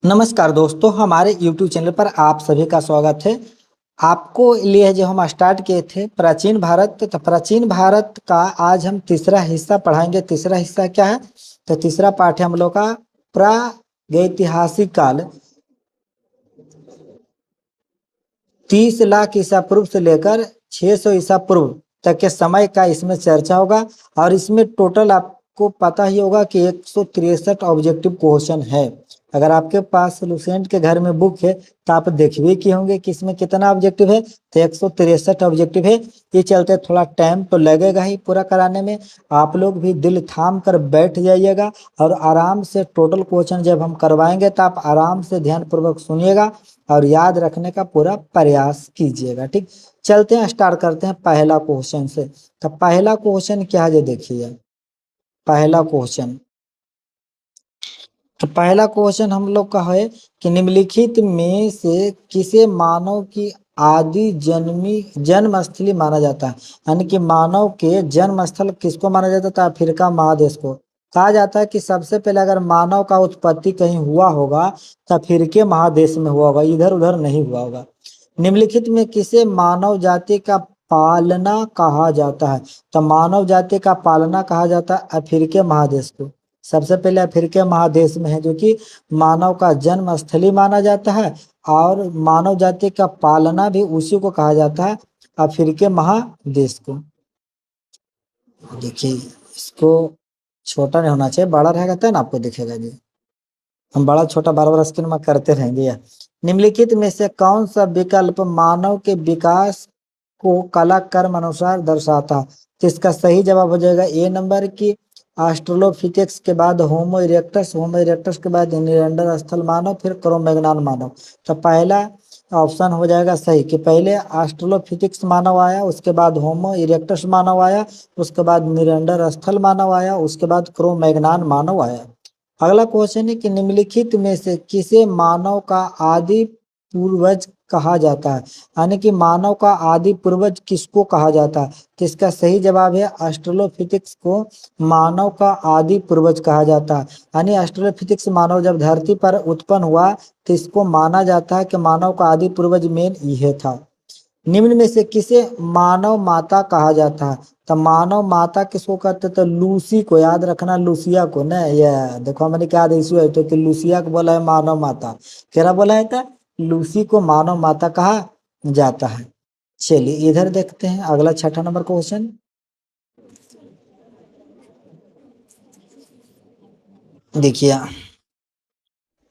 नमस्कार दोस्तों, हमारे YouTube चैनल पर आप सभी का स्वागत है। आपको लिए जो हम स्टार्ट किए थे प्राचीन भारत, तो प्राचीन भारत का आज हम तीसरा हिस्सा पढ़ाएंगे। तीसरा हिस्सा क्या है? तो तीसरा पाठ है हम लोग का प्रागैतिहासिक काल। 30 लाख ईसा पूर्व से लेकर 600 ईसा पूर्व तक के समय का इसमें चर्चा होगा। और इसमें टोटल आपको पता ही होगा कि 163 ऑब्जेक्टिव क्वेश्चन है। अगर आपके पास लुसेंट के घर में बुक है तो आप देख भी किए होंगे कि इसमें कितना ऑब्जेक्टिव है। तो 163 ऑब्जेक्टिव है। ये चलते थोड़ा टाइम तो लगेगा ही पूरा कराने में। आप लोग भी दिल थाम कर बैठ जाइएगा और आराम से टोटल क्वेश्चन जब हम करवाएंगे तो आप आराम से ध्यानपूर्वक सुनिएगा और याद रखने का पूरा प्रयास कीजिएगा। ठीक, चलते हैं, स्टार्ट करते हैं पहला क्वेश्चन से। तो पहला क्वेश्चन क्या है, ये देखिए। पहला क्वेश्चन, तो पहला क्वेश्चन हम लोग का है कि निम्नलिखित में से किसे मानव की आदि जन्म स्थली माना जाता है। यानी कि मानव के जन्म स्थल किसको माना जाता था? अफ्रीका महादेश को। कहा जाता है कि सबसे पहले अगर मानव का उत्पत्ति कहीं हुआ होगा तो अफ्रीकी महादेश में हुआ होगा, इधर उधर नहीं हुआ होगा। निम्नलिखित में किसे मानव जाति का पालना कहा जाता है? तो मानव जाति का पालना कहा जाता है अफ्रीकी महादेश को। सबसे पहले अफ्रीकी महादेश में है, जो कि मानव का जन्म स्थली माना जाता है। और मानव जाति का पालना भी उसी को कहा जाता है, अफ्रीकी महादेश को। देखिए, इसको छोटा नहीं होना चाहिए, बड़ा रहेगा तब ना आपको दिखेगा जी। हम बड़ा छोटा बार बार स्क्रीन में करते रहेंगे। यह निम्नलिखित में से कौन सा विकल्प मानव के विकास को कला कर्म अनुसार दर्शाता? तो इसका सही जवाब हो जाएगा ए नंबर की ऑस्ट्रेलोपिथेकस के बाद होमो इरेक्टस, होमो इरेक्टस के बाद निएंडरस्थल मानव, फिर क्रो-मैग्नन मानव। तो पहला ऑप्शन हो जाएगा सही कि पहले ऑस्ट्रेलोपिथेकस मानव आया, उसके बाद होमो इरेक्टस मानव आया, उसके बाद निएंडरस्थल मानव आया, उसके बाद क्रो-मैग्नन मानव आया। अगला क्वेश्चन है कि निम्नलिखित में से किसे मानव का आदि पूर्वज कहा जाता है? यानी कि मानव का आदि पूर्वज किसको कहा जाता है? तो इसका सही जवाब है ऑस्ट्रेलोपिथेकस को मानव का आदि पूर्वज कहा जाता है। यानी ऑस्ट्रेलोपिथेकस मानव जब धरती पर उत्पन्न हुआ तो इसको माना जाता है कि मानव का आदि पूर्वज मेन यह था। निम्न में से किसे मानव माता कहा जाता है? तो मानव माता किसको कहते? तो लूसी को, याद रखना, लूसिया को ना। ये देखो मैंने क्या इशू है तो कि लूसिया को बोला है मानव माता। क्या बोला है था? लूसी को मानव माता कहा जाता है। चलिए इधर देखते हैं अगला छठा नंबर क्वेश्चन। देखिए,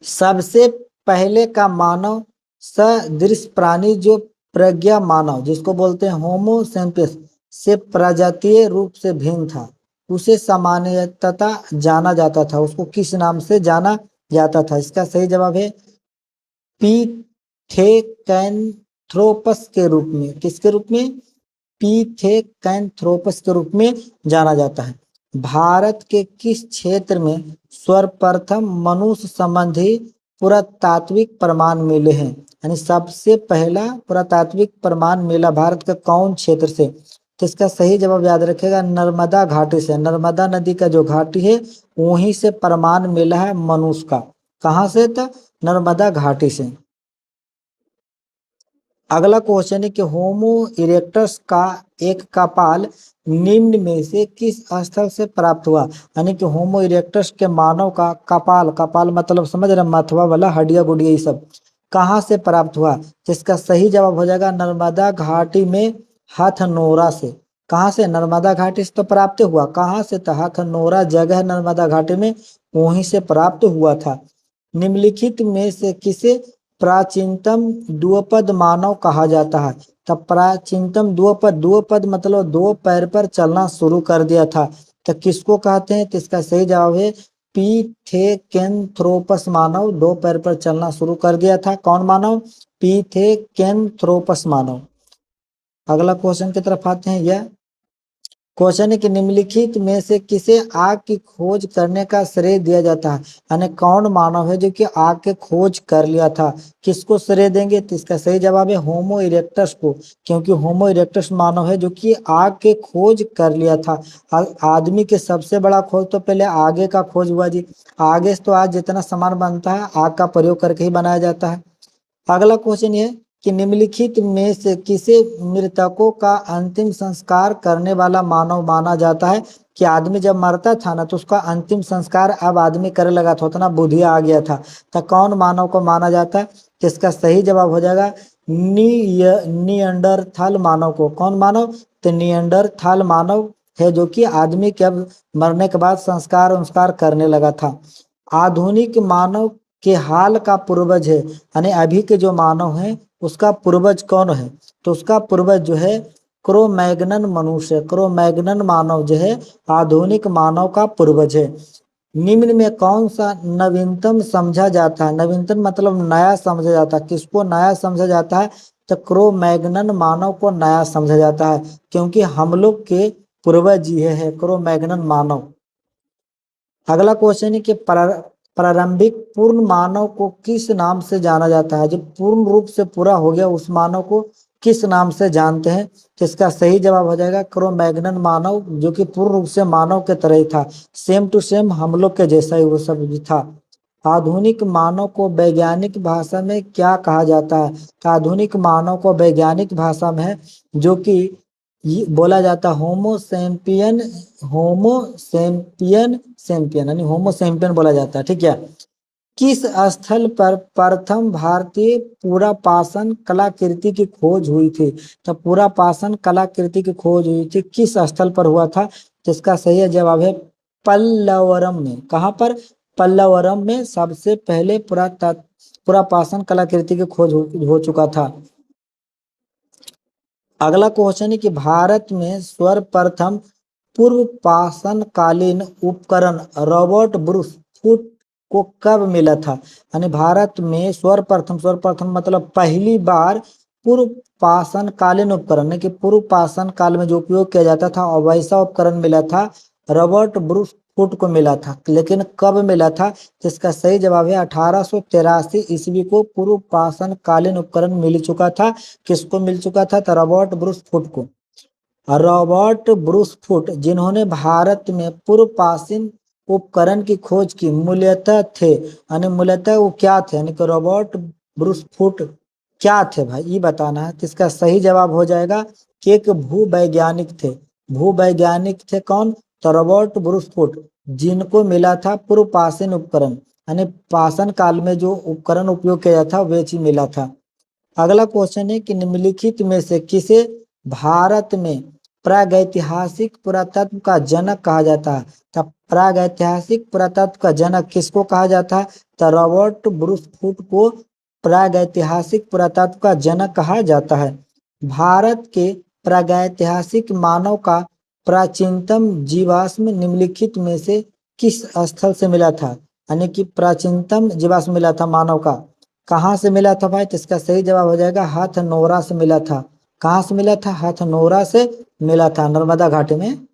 सबसे पहले का मानव सदृश प्राणी जो प्रज्ञा मानव, जिसको बोलते हैं होमो सेपियंस, से प्रजातीय रूप से भिन्न था, उसे सामान्यतः जाना जाता था। उसको किस नाम से जाना जाता था? इसका सही जवाब है पिथेकैंथ्रोपस के रूप में। किसके रूप में? पिथेकैंथ्रोपस के रूप में जाना जाता है। भारत के किस क्षेत्र में सर्वप्रथम मनुष्य संबंधी पुरातात्विक प्रमाण मिले हैं? यानी सबसे पहला पुरातात्विक प्रमाण मिला भारत के कौन क्षेत्र से? तो इसका सही जवाब याद रखेगा, नर्मदा घाटी से। नर्मदा नदी का जो घाटी है वहीं से प्रमाण मिला है मनुष्य का। कहाँ से? तो नर्मदा घाटी से। अगला क्वेश्चन है कि होमो इरेक्टस का एक कपाल निम्न में से किस स्थल से प्राप्त हुआ? यानी कि होमो इरेक्टस के मानव का कपाल, कपाल मतलब समझ रहे, मथवा वाला हड्डिया गुडिया ये सब, कहाँ से प्राप्त हुआ? जिसका सही जवाब हो जाएगा नर्मदा घाटी में हथनोरा से। कहाँ से? नर्मदा घाटी से तो प्राप्त हुआ। कहाँ से? तो हथनोरा जगह नर्मदा घाटी में, वहीं से प्राप्त हुआ था। निम्नलिखित में से किसे प्राचीनतम द्विपद मानव कहा जाता है? तब प्राचीनतम द्विपद, द्विपद मतलब दो पैर पर चलना शुरू कर दिया था, तो किसको कहते हैं? तो इसका सही जवाब है पीथेकेंथ्रोपस मानव, दो पैर पर चलना शुरू कर दिया था। कौन मानव? पीथेकेंथ्रोपस मानव। अगला क्वेश्चन की तरफ आते हैं। यह क्वेश्चन है कि निम्नलिखित में से किसे आग की खोज करने का श्रेय दिया जाता है, यानी कौन मानव है जो कि आग की खोज कर लिया था, किसको श्रेय देंगे? तो इसका सही जवाब है होमो इरेक्टस को, क्योंकि होमो इरेक्टस मानव है जो कि आग की खोज कर लिया था। आदमी के सबसे बड़ा खोज तो पहले आगे का खोज हुआ जी। आगे से तो आज जितना सामान बनता है आग का प्रयोग करके ही बनाया जाता है। अगला क्वेश्चन ये कि निम्नलिखित में से किसे मृतकों का अंतिम संस्कार करने वाला मानव माना जाता है? कि आदमी जब मरता था ना तो उसका अंतिम संस्कार अब आदमी करने लगा था, उतना बुद्धि आ गया था, तो कौन मानव को माना जाता है? तो इसका सही जवाब हो जाएगा नियंडरथाल मानव को। कौन मानव? तो नियंडरथाल मानव है जो कि आदमी के अब मरने के बाद संस्कार करने लगा था। आधुनिक मानव के हाल का पूर्वज है, यानी अभी के जो मानव है उसका पूर्वज कौन है? तो उसका पूर्वज जो है क्रोमैग्नन मनुष्य, क्रोमैग्नन मानव जो है आधुनिक मानव का पूर्वज है। निम्न में कौन सा नवीनतम समझा जाता है? नवीनतम मतलब नया समझा जाता है। किसको नया समझा जाता है? तो क्रोमैग्नन मानव को नया समझा जाता है, क्योंकि हम लोग के पूर्वज ये है क्रोमैग्नन मानव। अगला क्वेश्चन है कि प्रारंभिक पूर्ण मानव को किस नाम से जाना जाता है? जब पूर्ण रूप से पूरा हो गया उस मानव को किस नाम से जानते हैं? तो इसका सही जवाब हो जाएगा क्रोमैग्नन मानव, जो कि पूर्ण रूप से मानव के तरह ही था, सेम टू सेम हम लोग के जैसा ही वो सब भी था। आधुनिक मानव को वैज्ञानिक भाषा में क्या कहा जाता है? तो आधुनिक मानव को वैज्ञानिक भाषा में है जो कि ये बोला जाता है होमोसेम्पियन, होमोसेम्पियन सेम्पियन, यानी होमोसेम्पियन बोला जाता है। ठीक है। किस स्थल पर प्रथम भारतीय पुरापाषाण कलाकृति की खोज हुई थी? तो पुरापाषाण कलाकृति की खोज हुई थी किस स्थल पर हुआ था? जिसका सही जवाब है पल्लवरम में। कहाँ पर? पल्लवरम में सबसे पहले पुरापाषाण कलाकृति की खोज हो चुका था। अगला क्वेश्चन है कि भारत में सर्वप्रथम पूर्व पाषाण कालीन उपकरण रॉबर्ट ब्रूस फुट को कब मिला था? यानी भारत में सर्वप्रथम मतलब पहली बार पूर्व पाषाण कालीन उपकरण है कि पूर्व पाषाण काल में जो उपयोग किया जाता था और वैसा उपकरण मिला था रॉबर्ट ब्रूस फुट को मिला था। लेकिन कब मिला था? जिसका सही जवाब है 1883 ईस्वी को पूर्व पाषाण कालीन उपकरण मिल चुका था। किसको मिल चुका था? तो रॉबर्ट ब्रूस फुट को। रॉबर्ट ब्रूस फुट जिन्होंने भारत में पूर्व पाषाण उपकरण की खोज की मूलतः थे, यानी मूलतः वो क्या थे? यानी कि रॉबर्ट ब्रूस फुट क्या थे भाई, ये बताना है। तो इसका सही जवाब हो जाएगा कि एक भूवैज्ञानिक थे। भूवैज्ञानिक थे कौन? तो रॉबर्ट ब्रूस फुट, जिनको मिला था पूर्व पाषाण उपकरण, यानी पाषाण काल में जो उपकरण उपयोग किया था वे चीज मिला था। अगला क्वेश्चन है कि निम्नलिखित में से किसे भारत में प्रागैतिहासिक पुरातत्व का जनक कहा जाता है? तब प्रागैतिहासिक पुरातत्व का जनक किसको कहा जाता है? तो रॉबर्ट ब्रूस फुट को प्रागैतिहासिक पुरातत्व का जनक कहा जाता है। भारत के प्रागैतिहासिक मानव का प्राचीनतम जीवाश्म निम्नलिखित में से किस स्थल से मिला था? यानी कि प्राचीनतम जीवाश्म मिला था मानव का कहाँ से मिला था भाई? तो इसका सही जवाब हो जाएगा हथनोरा से मिला था। कहाँ से मिला था? हथनोरा से मिला था, नर्मदा घाटी में।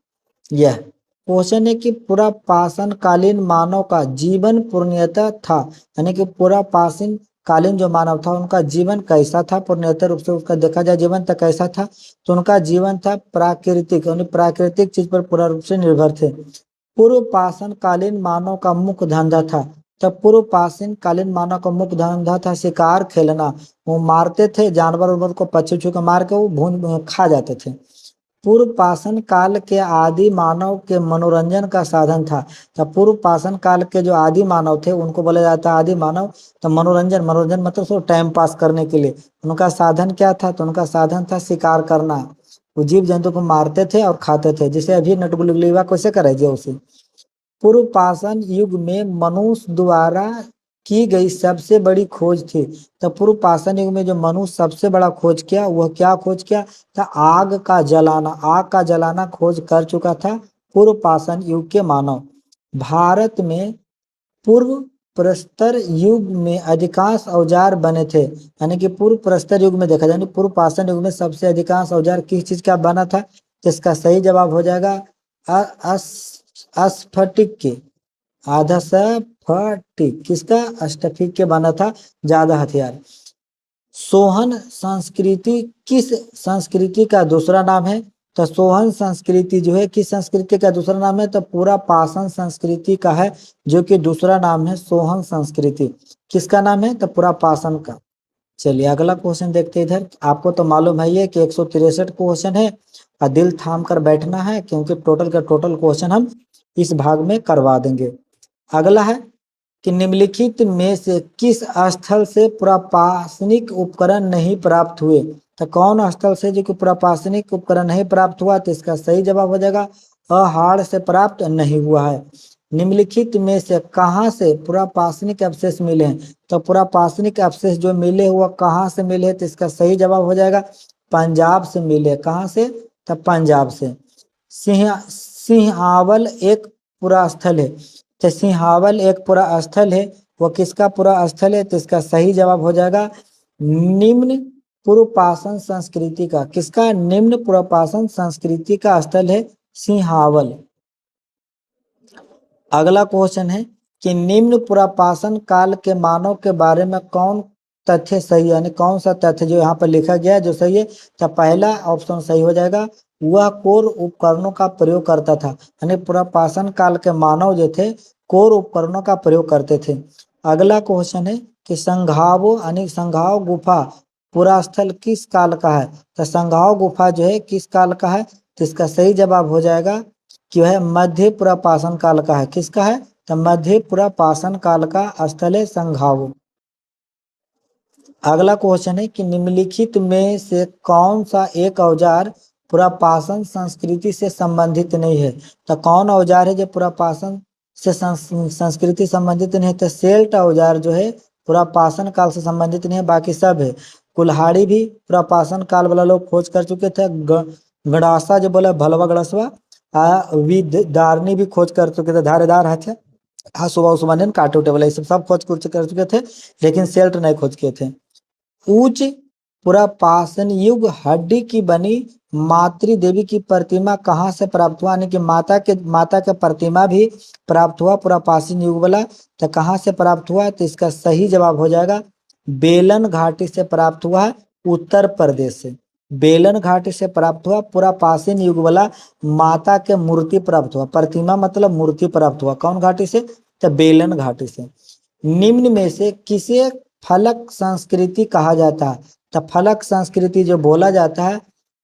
यह क्वेश्चन है कि पूरा पाषाण कालीन मानव का जीवन पूर्णतः था, यानी कि पूरा पाषाण कालीन जो मानव था उनका जीवन कैसा था? पूर्णतः रूप से उसका देखा जाए जीवन तक कैसा था, तो उनका जीवन था प्राकृतिक, यानी प्राकृतिक चीज पर पूरा रूप से निर्भर थे। पूर्व पाषाण कालीन मानव का मुख्य धंधा था, तब पूर्व पाषाण कालीन मानव का मुख्य धंधा था शिकार खेलना। वो मारते थे जानवर उनवर को, पक्षी उक्षी को मार के वो भून खा जाते थे। पूर्व पाषाण काल के आदि मानव के मनोरंजन का साधन था। तब पूर्व पाषाण काल के जो आदि मानव थे उनको बोला जाता है आदि मानव। तो मनोरंजन, मनोरंजन मतलब सो टाइम पास करने के लिए उनका साधन क्या था? तो उनका साधन था शिकार करना। वो जीव जंतु को मारते थे और खाते थे, जैसे अभी नटबुलगुलिया कैसे करे जो उसे। पूर्व पाषाण युग में मनुष्य द्वारा की गई सबसे बड़ी खोज थी। तो पूर्व पाषाण युग में जो मनुष्य सबसे बड़ा खोज किया वह क्या खोज किया था? आग का जलाना। आग का जलाना खोज कर चुका था पूर्व पाषाण युग के मानव। भारत में पूर्व प्रस्तर युग में अधिकांश औजार बने थे, यानी कि पूर्व प्रस्तर युग में देखा जाए पूर्व पाषाण युग में सबसे अधिकांश औजार किस चीज का बना था? तो इसका सही जवाब हो जाएगा अस्फटिक के, आधा स्फटिक किसका, स्फटिक के बना था ज्यादा हथियार। सोहन संस्कृति किस संस्कृति का दूसरा नाम है, तो सोहन संस्कृति जो है किस संस्कृति का दूसरा नाम है, तो पूरा पाषाण संस्कृति का है, जो कि दूसरा नाम है सोहन संस्कृति। किसका नाम है, तो पूरा पाषाण का। चलिए अगला क्वेश्चन देखते हैं इधर। आपको तो मालूम है ये कि 163 क्वेश्चन है और दिल थाम कर बैठना है, क्योंकि टोटल का टोटल क्वेश्चन हम इस भाग में करवा देंगे। अगला है कि निम्नलिखित में से किस स्थल से पुरापाषाणिक उपकरण नहीं प्राप्त हुए, तो कौन स्थल से जो कि पुरापाषाणिक उपकरण नहीं प्राप्त हुआ, तो इसका सही जवाब हो जाएगा अहाड़ से प्राप्त नहीं हुआ है। निम्नलिखित में से कहाँ से पुरापाषाणिक अवशेष मिले हैं, तो पुरापाषाणिक अवशेष जो मिले हुआ कहाँ से मिले हैं, तो इसका सही जवाब हो जाएगा पंजाब से मिले। कहाँ से, तो पंजाब से। सिंहावल एक पूरा स्थल है, तो सिंहावल एक पूरा स्थल है, वो किसका पूरा स्थल है, तो इसका सही जवाब हो जाएगा निम्न पुरपाषाण संस्कृति का। किसका, निम्न पुरपाषाण संस्कृति का स्थल है सिंहावल। अगला क्वेश्चन है कि निम्न पुरापाषाण काल के मानव के बारे में कौन तथ्य सही है, यानी कौन सा तथ्य जो यहाँ पर लिखा गया है जो सही है, तो पहला ऑप्शन सही हो जाएगा, वह कोर उपकरणों का प्रयोग करता था, यानी पुरापाषाण काल के मानव जो थे कोर उपकरणों का प्रयोग करते थे। अगला क्वेश्चन है कि संघावो यानी संघाव गुफा पूरा स्थल किस काल का है, तो संघाव गुफा जो है किस काल का है, तो इसका सही जवाब हो जाएगा कि वह मध्य पुरापाषाण काल का है। किसका है, तो मध्य पुरापाषाण काल का स्थल है संघावो। अगला क्वेश्चन है कि निम्नलिखित में से कौन सा एक औजार पुरापाषाण संस्कृति से संबंधित नहीं है, तो कौन औजार है जो पुरापाषाण से संस्कृति संबंधित नहीं है, तो सेल्ट औजार जो है पुरापाषाण काल से संबंधित नहीं है, बाकी सब है। कुल्हाड़ी भी पुरापाषाण काल वाला लोग खोज कर चुके थे। गड़ासा जो बोला भलवा गड़सवा, विदारनी भी खोज कर चुके थे, धारेदार हथियार, हाँ सुबह सुबह काटे उटे वाला, ये सब खोज कर चुके थे, लेकिन सेल्ट नहीं खोज किए थे। उच्च पुरापाषाण युग हड्डी की बनी मातृ देवी की प्रतिमा कहाँ से प्राप्त हुआ, यानी कि माता के प्रतिमा भी प्राप्त हुआ पुरापाषाण युग वाला, तो कहाँ से प्राप्त हुआ, तो इसका सही जवाब हो जाएगा बेलन घाटी से प्राप्त हुआ, उत्तर प्रदेश से। बेलन घाटी से प्राप्त हुआ पुरापाषाण युग वाला माता के मूर्ति प्राप्त हुआ, प्रतिमा मतलब मूर्ति प्राप्त हुआ, कौन घाटी से, तो बेलन घाटी से। निम्न में से किसे फलक संस्कृति कहा जाता है, तो फलक संस्कृति जो बोला जाता है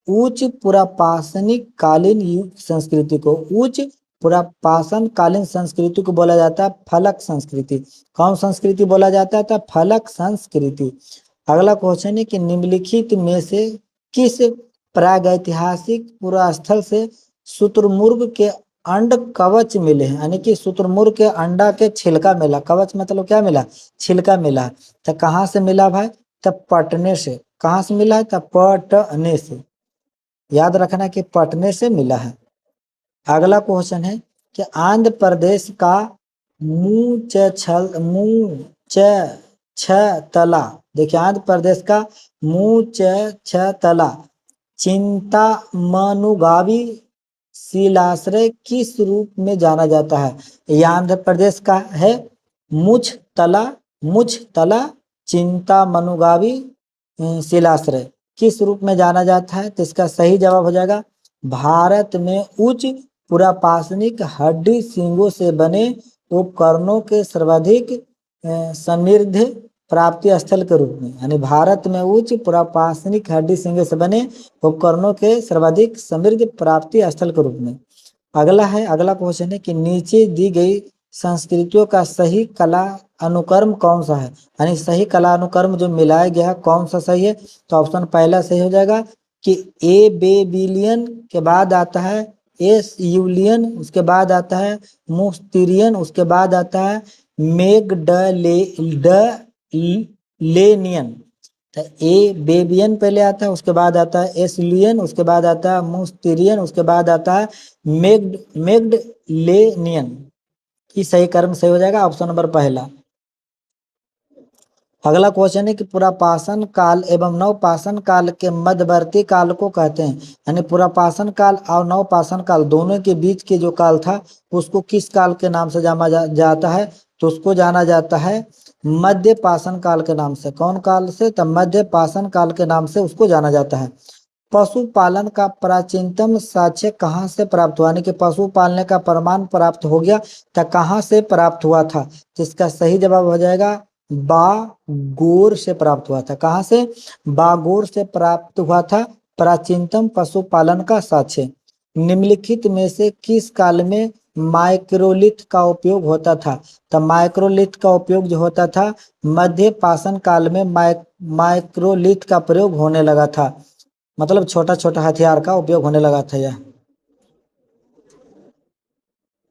उच्च पुरापाषाणिक कालीन युग संस्कृति को, उच्च पुरापाषाण कालीन संस्कृति को बोला जाता है फलक संस्कृति। कौन संस्कृति बोला जाता है, तो फलक संस्कृति। अगला क्वेश्चन है कि निम्नलिखित में से किस प्रागैतिहासिक पुरास्थल से शुतुरमुर्ग के अंड कवच मिले हैं, यानी कि शुतुरमुर्ग के अंडा के छिलका मिला, कवच मतलब क्या मिला, छिलका मिला, तो कहाँ से मिला भाई, तो पटने से। कहाँ से मिला है, तो पटने से, याद रखना कि पटने से मिला है। अगला क्वेश्चन है कि आंध्र प्रदेश का मुंह देखिए आंध्र प्रदेश का मुंह चिंतामनुगावी शिलाश्रय किस रूप में जाना जाता है, यह आंध्र प्रदेश का है मुछतला चिंतामनुगावी शिलाश्रय किस रूप में जाना जाता है, तो इसका सही जवाब हो जाएगा भारत में उच्च पुरापाषाणिक हड्डी सींगों से बने उपकरणों के सर्वाधिक समृद्ध प्राप्ति स्थल के रूप में, यानी भारत में उच्च पुरापाषाणिक हड्डी सींगों से बने उपकरणों के सर्वाधिक समृद्ध प्राप्ति स्थल के रूप में। अगला क्वेश्चन है कि नीचे दी गई संस्कृतियों का सही कला अनुक्रम कौन सा है, यानी सही कला अनुक्रम जो मिलाया गया है कौन सा सही है, तो ऑप्शन पहला सही हो जाएगा कि ए बेबीलियन के बाद आता है एस यूलियन, उसके बाद आता है मुस्तिरियन, उसके बाद आता है मेगडलेनियन। तो ए बेबियन पहले आता है, उसके बाद आता है एसलियन, उसके बाद आता है मुस्तिरियन, उसके बाद आता है मेगडलेनियन। की सही कर्म सही हो जाएगा ऑप्शन नंबर पहला। अगला क्वेश्चन है कि पुरापाषाण काल एवं नवपाषाण काल के मध्यवर्ती काल को कहते हैं। यानी पुरापाषाण काल और नवपाषाण काल दोनों के बीच के जो काल था उसको किस काल के नाम से जाना जाता है? तो उसको जाना जाता है मध्य पाषाण काल के नाम से। कौन काल से? तो मध्य पाषाण काल के नाम से उसको जाना जाता है। पशुपालन का प्राचीनतम साक्ष्य कहाँ से प्राप्त हुआ? यानी कि पशु पालने का प्रमाण प्राप्त हो गया तो कहाँ से प्राप्त हुआ था? तो इसका सही जवाब हो जाएगा बागोर से प्राप्त हुआ था। कहाँ से? बागोर से प्राप्त हुआ था प्राचीनतम पशुपालन का साक्ष्य। निम्नलिखित में से किस काल में माइक्रोलिथ का उपयोग होता था? तो माइक्रोलिथ का उपयोग जो होता था मध्य पाषाण काल में माइक्रोलिथ का प्रयोग होने लगा था। मतलब छोटा छोटा हथियार का उपयोग होने लगा था यह।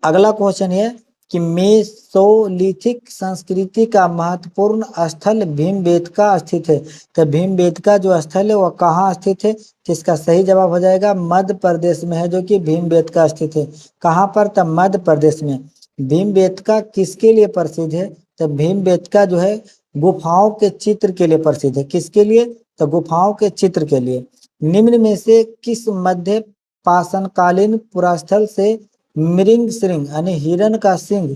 अगला क्वेश्चन है कि मेसोलिथिक संस्कृति का महत्वपूर्ण स्थल भीमबेटका स्थित है। तो भीमबेटका जो स्थल है वह कहाँ स्थित है? तो इसका सही जवाब हो जाएगा मध्य प्रदेश में है जो कि भीमबेटका स्थित है। कहाँ पर? तो मध्य प्रदेश में। भीमबेटका किसके लिए प्रसिद्ध है? तो भीमबेटका जो है गुफाओं के चित्र के लिए प्रसिद्ध है। किसके लिए? तो गुफाओं के चित्र के लिए। निम्न में से किस मध्य पाषाणकालीन पुरास्थल से मृग श्रृंग यानी हिरण का सिंह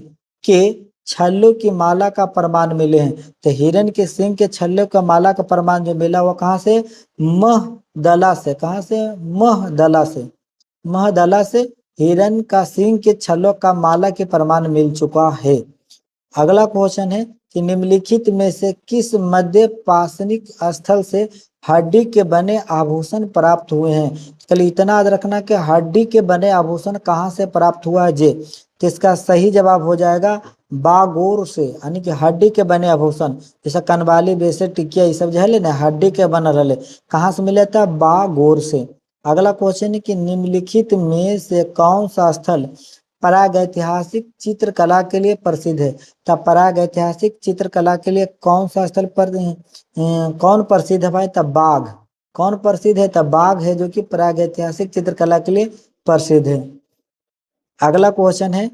के छल्लों की माला का प्रमाण मिले हैं? तो हिरण के सिंह के छल्लों का माला का प्रमाण जो मिला वो कहाँ से? महदला से। कहाँ से? महदला से। महदला से हिरण का सिंह के छल्लों का माला के प्रमाण मिल चुका है। अगला क्वेश्चन है कि निम्नलिखित में से किस मध्य पाषाणिक स्थल से हड्डी के बने आभूषण प्राप्त हुए हैं? चलिए इतना याद रखना कि हड्डी के बने आभूषण कहाँ से प्राप्त हुआ है जे। तो इसका सही जवाब हो जाएगा बागोर से। यानी कि हड्डी के बने आभूषण जैसे कनवाली ब्रेसलेट टिकिया ये सब जो है ना हड्डी के बनल रहे। कहाँ से मिले था? बागोर से। अगला क्वेश्चन है कि निम्नलिखित में से कौन सा स्थल प्रागैतिहासिक चित्रकला के लिए प्रसिद्ध है? तब प्रागैतिहासिक चित्रकला के लिए कौन सा स्थल पर कौन प्रसिद्ध है भाई? तब बाघ। कौन प्रसिद्ध है? तब बाघ है जो कि प्रागैतिहासिक चित्रकला के लिए प्रसिद्ध है। अगला क्वेश्चन है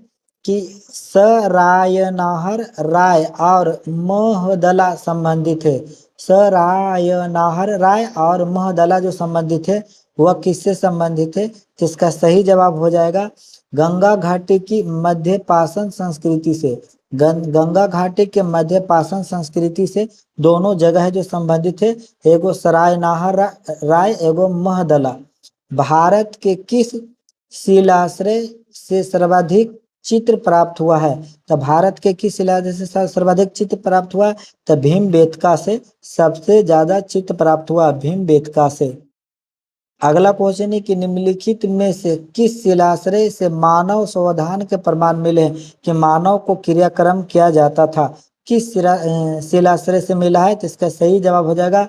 कि सरायनाहर राय और महदला संबंधित है। सरायनाहर राय और महदला जो संबंधित है वह किससे संबंधित है? जिसका सही जवाब हो जाएगा गंगा घाटी की मध्य पाषाण संस्कृति से। गंगा घाटी के मध्य पाषाण संस्कृति से दोनों जगह जो संबंधित है एगो सरायनाहर राय एगो महदला। भारत के किस शिलाश्रय से सर्वाधिक चित्र प्राप्त हुआ है? तो भारत के किस शिलाश्रय से सर्वाधिक चित्र प्राप्त हुआ? तो भीमबेटका से सबसे ज्यादा चित्र प्राप्त हुआ भीमबेटका से। अगला क्वेश्चन है कि निम्नलिखित में से किस शिलाश्रय से मानव संवर्धन के प्रमाण मिले हैं कि मानव को क्रियाक्रम किया जाता था? किस शिलाश्रय से मिला है? तो इसका सही जवाब हो जाएगा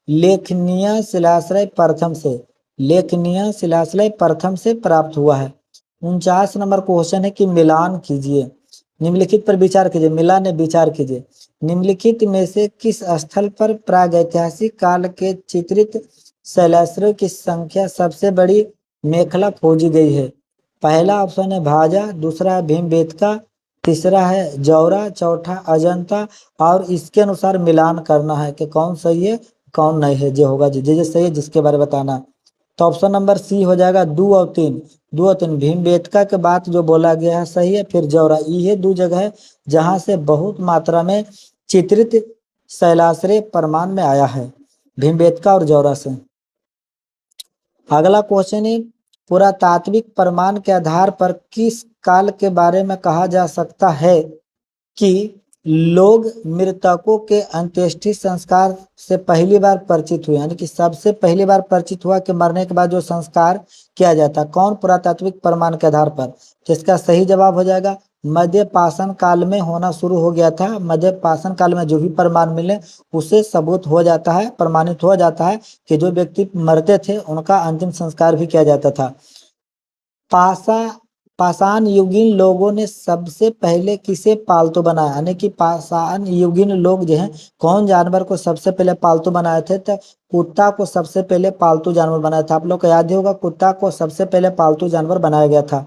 लेखनीय शिलाश्रय प्रथम से। लेखनीय शिलाश्रय प्रथम से प्राप्त हुआ है। 49 नंबर क्वेश्चन है कि मिलान कीजिए। निम्नलिखित पर विचार कीजिए। मिलान ने विचार कीजिए। निम्नलिखित में से किस स्थल पर प्रागैतिहासिक काल के चित्रित शैलाश्रयों की संख्या सबसे बड़ी मेखला खोजी गई है? पहला ऑप्शन है भाजा, दूसरा है भीमबेटका, तीसरा है जौरा, चौथा अजंता। और इसके अनुसार मिलान करना है कि कौन सही है कौन नहीं है। जो होगा जो सही है जिसके बारे में बताना। तो ऑप्शन नंबर सी हो जाएगा 2 और 3। 2 और 3 भीमबेटका के बात जो बोला गया है सही है। फिर जौरा, ये 2 जगह है जहां से बहुत मात्रा में चित्रित शैलाश्रय प्रमाण में आया है, भीमबेटका और जौरा से। अगला क्वेश्चन है पुरातात्विक प्रमाण के आधार पर किस काल के बारे में कहा जा सकता है कि लोग मृतकों के अंत्येष्टि संस्कार से पहली बार परिचित हुए? यानी कि सबसे पहली बार परिचित हुआ कि मरने के बाद जो संस्कार किया जाता। कौन पुरातात्विक प्रमाण के आधार पर? तो इसका सही जवाब हो जाएगा मध्य पाषाण काल में होना शुरू हो गया था। मध्य पाषाण काल में जो भी प्रमाण मिले उससे सबूत हो जाता है, प्रमाणित हो जाता है कि जो व्यक्ति मरते थे उनका अंतिम संस्कार भी किया जाता था। पाषाण युगीन लोगों ने सबसे पहले किसे पालतू बनाया? यानी कि पाषाण युगीन लोग जो हैं कौन जानवर को सबसे पहले पालतू बनाए थे? तो कुत्ता को सबसे पहले पालतू जानवर बनाया था। आप लोग को याद ही होगा कुत्ता को सबसे पहले पालतू जानवर बनाया गया था।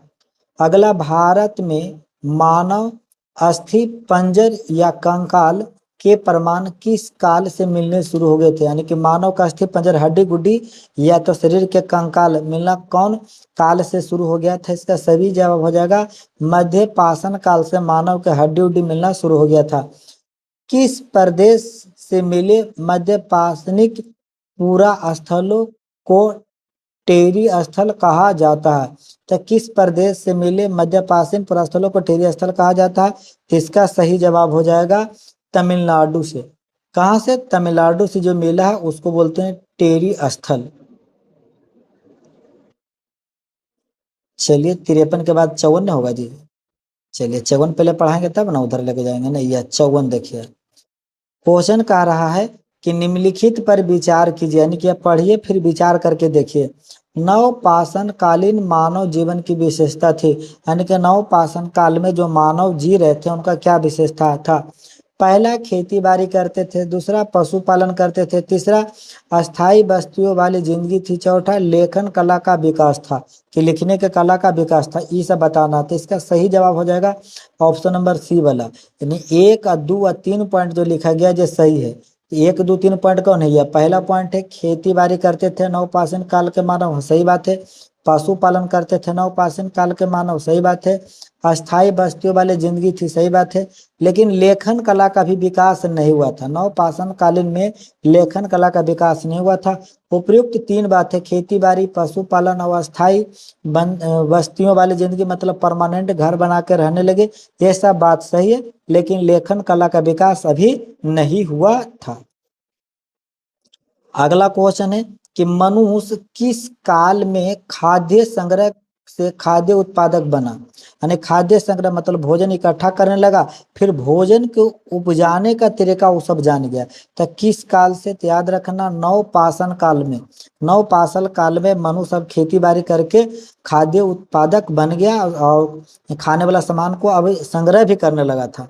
अगला, भारत में मानव अस्थि पंजर या कंकाल के प्रमाण किस काल से मिलने शुरू हो गए थे? यानी कि मानव का अस्थि पंजर, हड्डी गुड्डी या तो शरीर के कंकाल मिलना कौन काल से शुरू हो गया था? इसका सही जवाब हो जाएगा मध्य पाषाण काल से मानव के हड्डी उड्डी मिलना शुरू हो गया था। किस प्रदेश से मिले मध्य पाषाणिक पूरा स्थलों को टेरी स्थल कहा जाता है? तो किस प्रदेश से मिले मध्य पाषाण पुरा स्थलों को टेरी स्थल कहा जाता है? इसका सही जवाब हो जाएगा तमिलनाडु से। कहां से? तमिलनाडु से जो मेला है उसको बोलते हैं टेरी स्थल। चलिए 53 के बाद 54 होगा जी। चलिए 54 पहले पढ़ाएंगे तब ना उधर लेके जाएंगे ना। यह 54 देखिए, क्वेश्चन कह रहा है कि निम्नलिखित पर विचार कीजिए, यानी कि आप पढ़िए फिर विचार करके देखिए। नव पाषाण कालीन मानव जीवन की विशेषता थी, यानी कि नव पाषाण काल में जो मानव जी रहे थे उनका क्या विशेषता था? पहला खेती बाड़ी करते थे, दूसरा पशुपालन करते थे, तीसरा अस्थाई बस्तियों वाली जिंदगी थी, चौथा लेखन कला का विकास था, कि लिखने के कला का विकास था। ये सब बताना था। इसका सही जवाब हो जाएगा ऑप्शन नंबर सी वाला, यानी 1 और 2 और 3 पॉइंट जो लिखा गया जो सही है। 1 2 3 पॉइंट कौन है? यह पहला पॉइंट है, खेती बाड़ी करते थे नवपाषाण काल के मानव, सही बात है। पशुपालन करते थे नवपाषाण काल के मानव, सही बात है। अस्थाई बस्तियों वाली जिंदगी थी, सही बात है। लेकिन लेखन कला का भी विकास नहीं हुआ था। नवपाषाण कालीन में लेखन कला का विकास नहीं हुआ था। उपयुक्त 3 बातें, खेती बाड़ी, पशुपालन और अस्थाई बस्तियों वाली जिंदगी, मतलब परमानेंट घर बना के रहने लगे, ये सब बात सही है। लेकिन लेखन कला का विकास अभी नहीं हुआ था। अगला क्वेश्चन है कि मनुष्य किस काल में खाद्य संग्रह से खाद्य उत्पादक बना? यानी खाद्य संग्रह मतलब भोजन इकट्ठा करने लगा, फिर भोजन को उपजाने का तरीका वो सब जान गया। तो किस काल से? तो याद रखना नवपाषाण काल में। नवपाषाण काल में मनुष्य अब खेती बाड़ी करके खाद्य उत्पादक बन गया और खाने वाला सामान को अब संग्रह भी करने लगा था।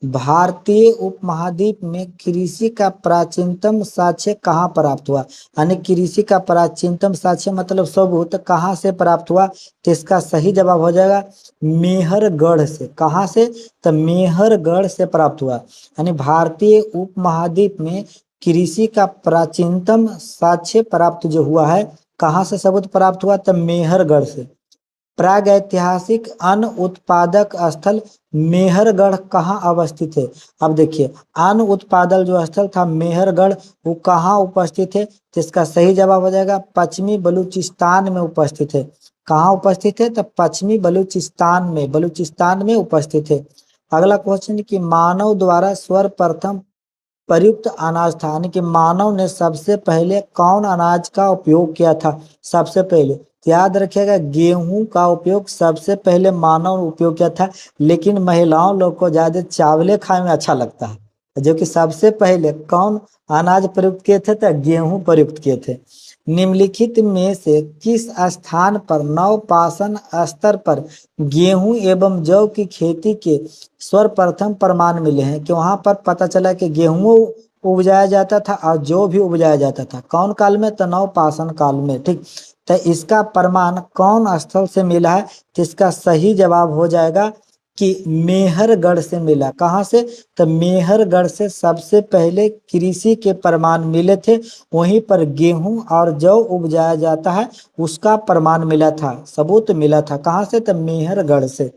भारतीय उपमहाद्वीप में कृषि का प्राचीनतम साक्ष्य कहाँ प्राप्त हुआ? यानी कृषि का प्राचीनतम साक्ष्य मतलब सबूत कहाँ से प्राप्त हुआ? तो इसका सही जवाब हो जाएगा मेहरगढ़ से। कहाँ से? तो मेहरगढ़ से प्राप्त हुआ। यानी भारतीय उपमहाद्वीप में कृषि का प्राचीनतम साक्ष्य प्राप्त जो हुआ है, कहाँ से सबूत प्राप्त हुआ? तो मेहरगढ़ से। प्रागैतिहासिक अन्न उत्पादक स्थल मेहरगढ़ कहाँ अवस्थित है? अब देखिए, अन्न उत्पादक जो स्थल था मेहरगढ़, वो कहाँ उपस्थित है? तो इसका सही जवाब हो जाएगा पश्चिमी बलूचिस्तान में उपस्थित है। कहाँ उपस्थित है? तो पश्चिमी बलूचिस्तान में उपस्थित है। अगला क्वेश्चन कि मानव द्वारा सर्वप्रथम प्रयुक्त अनाज था, यानी कि मानव ने सबसे पहले कौन अनाज का उपयोग किया था? सबसे पहले याद रखिएगा गेहूं का उपयोग सबसे पहले मानव ने उपयोग किया था। लेकिन महिलाओं लोग को ज्यादा चावले खाने में अच्छा लगता है, जो कि सबसे पहले कौन अनाज प्रयुक्त किए थे? तो गेहूं प्रयुक्त किए थे। निम्नलिखित में से किस स्थान पर नवपाषाण स्तर पर गेहूं एवं जौ की खेती के सर्वप्रथम प्रमाण मिले हैं? कि वहां पर पता चला कि गेहूं उपजाया जाता था और जौ भी उपजाया जाता था। कौन काल में? तो नवपाषाण काल में। ठीक, तो इसका प्रमाण कौन स्थल से मिला है? तो इसका सही जवाब हो जाएगा कि मेहरगढ़ से मिला। कहाँ से? तो मेहरगढ़ से सबसे पहले कृषि के प्रमाण मिले थे। वहीं पर गेहूं और जौ उपजाया जाता है उसका प्रमाण मिला था, सबूत मिला था। कहाँ से? तो मेहरगढ़ से।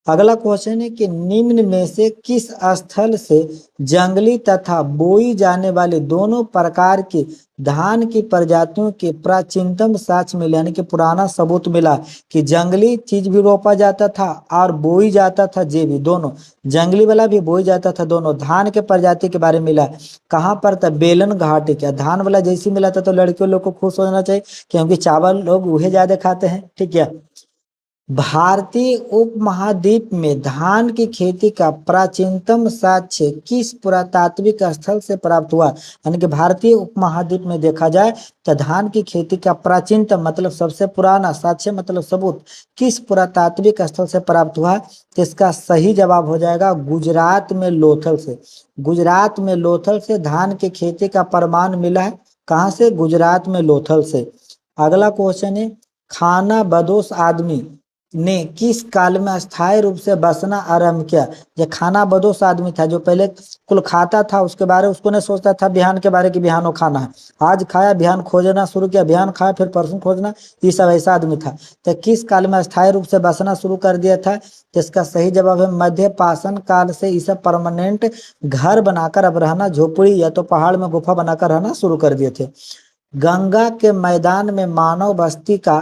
अगला क्वेश्चन है कि निम्न में से किस स्थल से जंगली तथा बोई जाने वाले दोनों प्रकार की धान की प्रजातियों के प्राचीनतम साक्ष्य मिले? यानी कि पुराना सबूत मिला कि जंगली चीज भी रोपा जाता था और बोई जाता था, जे भी दोनों, जंगली वाला भी बोई जाता था, दोनों धान के प्रजाति के बारे में मिला। कहाँ पर? था बेलन घाटी। क्या धान वाला जैसे मिला था तो लड़कियों लोग को खुश होना चाहिए, क्योंकि चावल लोग वही ज्यादा खाते हैं। ठीक है। भारतीय उपमहाद्वीप में धान की खेती का प्राचीनतम साक्ष्य किस पुरातात्विक स्थल से प्राप्त हुआ? यानी कि भारतीय उपमहाद्वीप में देखा जाए तो धान की खेती का प्राचीनतम मतलब सबसे पुराना साक्ष्य मतलब सबूत किस पुरातात्विक स्थल से प्राप्त हुआ? तो इसका सही जवाब हो जाएगा गुजरात में लोथल से। गुजरात में लोथल से धान की खेती का प्रमाण मिला है। कहाँ से? गुजरात में लोथल से। अगला क्वेश्चन है खाना बदोश आदमी ने किस काल में अस्थायी रूप से बसना आरंभ किया। जो खाना बदोश आदमी था, जो पहले कुल खाता था, उसके बारे उसको नहीं सोचता था बिहान के बारे की बिहान वो खाना है। आज खाया बिहान खोजना शुरू किया, बिहान खाया फिर परसों खोजना, ये सब ऐसा आदमी था। तो किस काल में अस्थायी रूप से बसना शुरू कर दिया था। तो इसका सही जवाब है मध्य पाषाण काल से ये सब परमानेंट घर बनाकर अब रहना, झोपड़ी या तो पहाड़ में गुफा बनाकर रहना शुरू कर दिए थे। गंगा के मैदान में मानव बस्ती का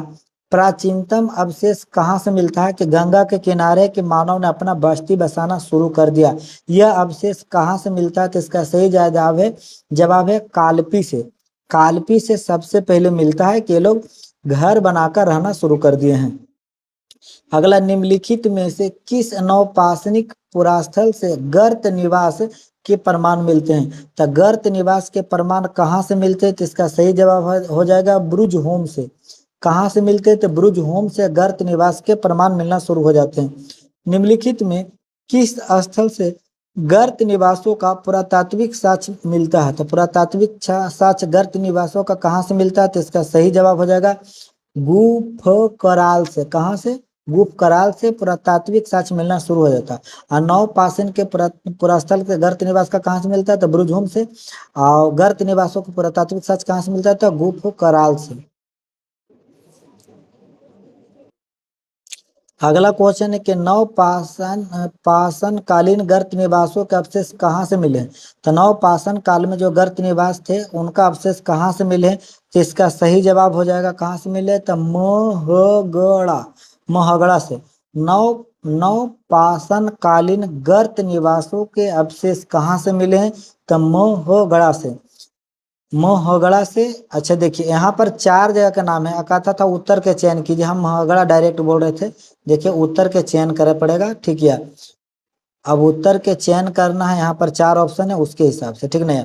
प्राचीनतम अवशेष कहाँ से मिलता है। कि गंगा के किनारे के मानव ने अपना बस्ती बसाना शुरू कर दिया। यह अवशेष कहाँ से मिलता है। तो इसका सही जवाब है कालपी से। कालपी से सबसे पहले मिलता है कि ये लोग घर बनाकर रहना शुरू कर दिए हैं। अगला, निम्नलिखित में से किस नवपाषाणिक पुरास्थल से गर्त निवास के प्रमाण मिलते हैं। तो गर्त निवास के प्रमाण कहाँ से मिलते हैं। तो इसका सही जवाब हो जाएगा ब्रुज होम से। कहाँ से मिलते हैं। तो ब्रुज होम से गर्त निवास के प्रमाण मिलना शुरू हो जाते हैं। निम्नलिखित में किस स्थल से गर्त निवासों का पुरातात्विक साक्ष्य मिलता है। तो पुरातात्विक साक्ष्य गर्त निवासों का कहाँ से मिलता है। तो इसका सही जवाब हो जाएगा गुफकराल से। कहाँ से। गुफकराल से पुरातात्विक साक्ष्य मिलना शुरू हो जाता है। और नवपाषाण के पुरास्थल के गर्त निवास का कहाँ से मिलता है। तो ब्रुजहोम से। और गर्त निवासों को पुरातात्विक साक्ष्य कहाँ से मिलता है। तो गुफकराल से। अगला क्वेश्चन है कि नव पाषाण कालीन गर्त निवासों के अवशेष कहाँ से मिले। तो नव पाषाण काल में जो गर्त निवास थे उनका अवशेष कहाँ से मिले। तो इसका सही जवाब हो जाएगा कहाँ से मिले। तो महगड़ा से। नव नव पाषाण कालीन गर्त निवासों के अवशेष कहाँ से मिले हैं। तो मोहगड़ा से। मोहगड़ा से। अच्छा देखिए यहाँ पर चार जगह का नाम है। अकाथा था उत्तर के चयन कीजिए, हम मोहगड़ा डायरेक्ट बोल रहे थे। देखिए उत्तर के चयन करना पड़ेगा, ठीक है। अब उत्तर के चयन करना है, यहाँ पर चार ऑप्शन है उसके हिसाब से, ठीक नहीं।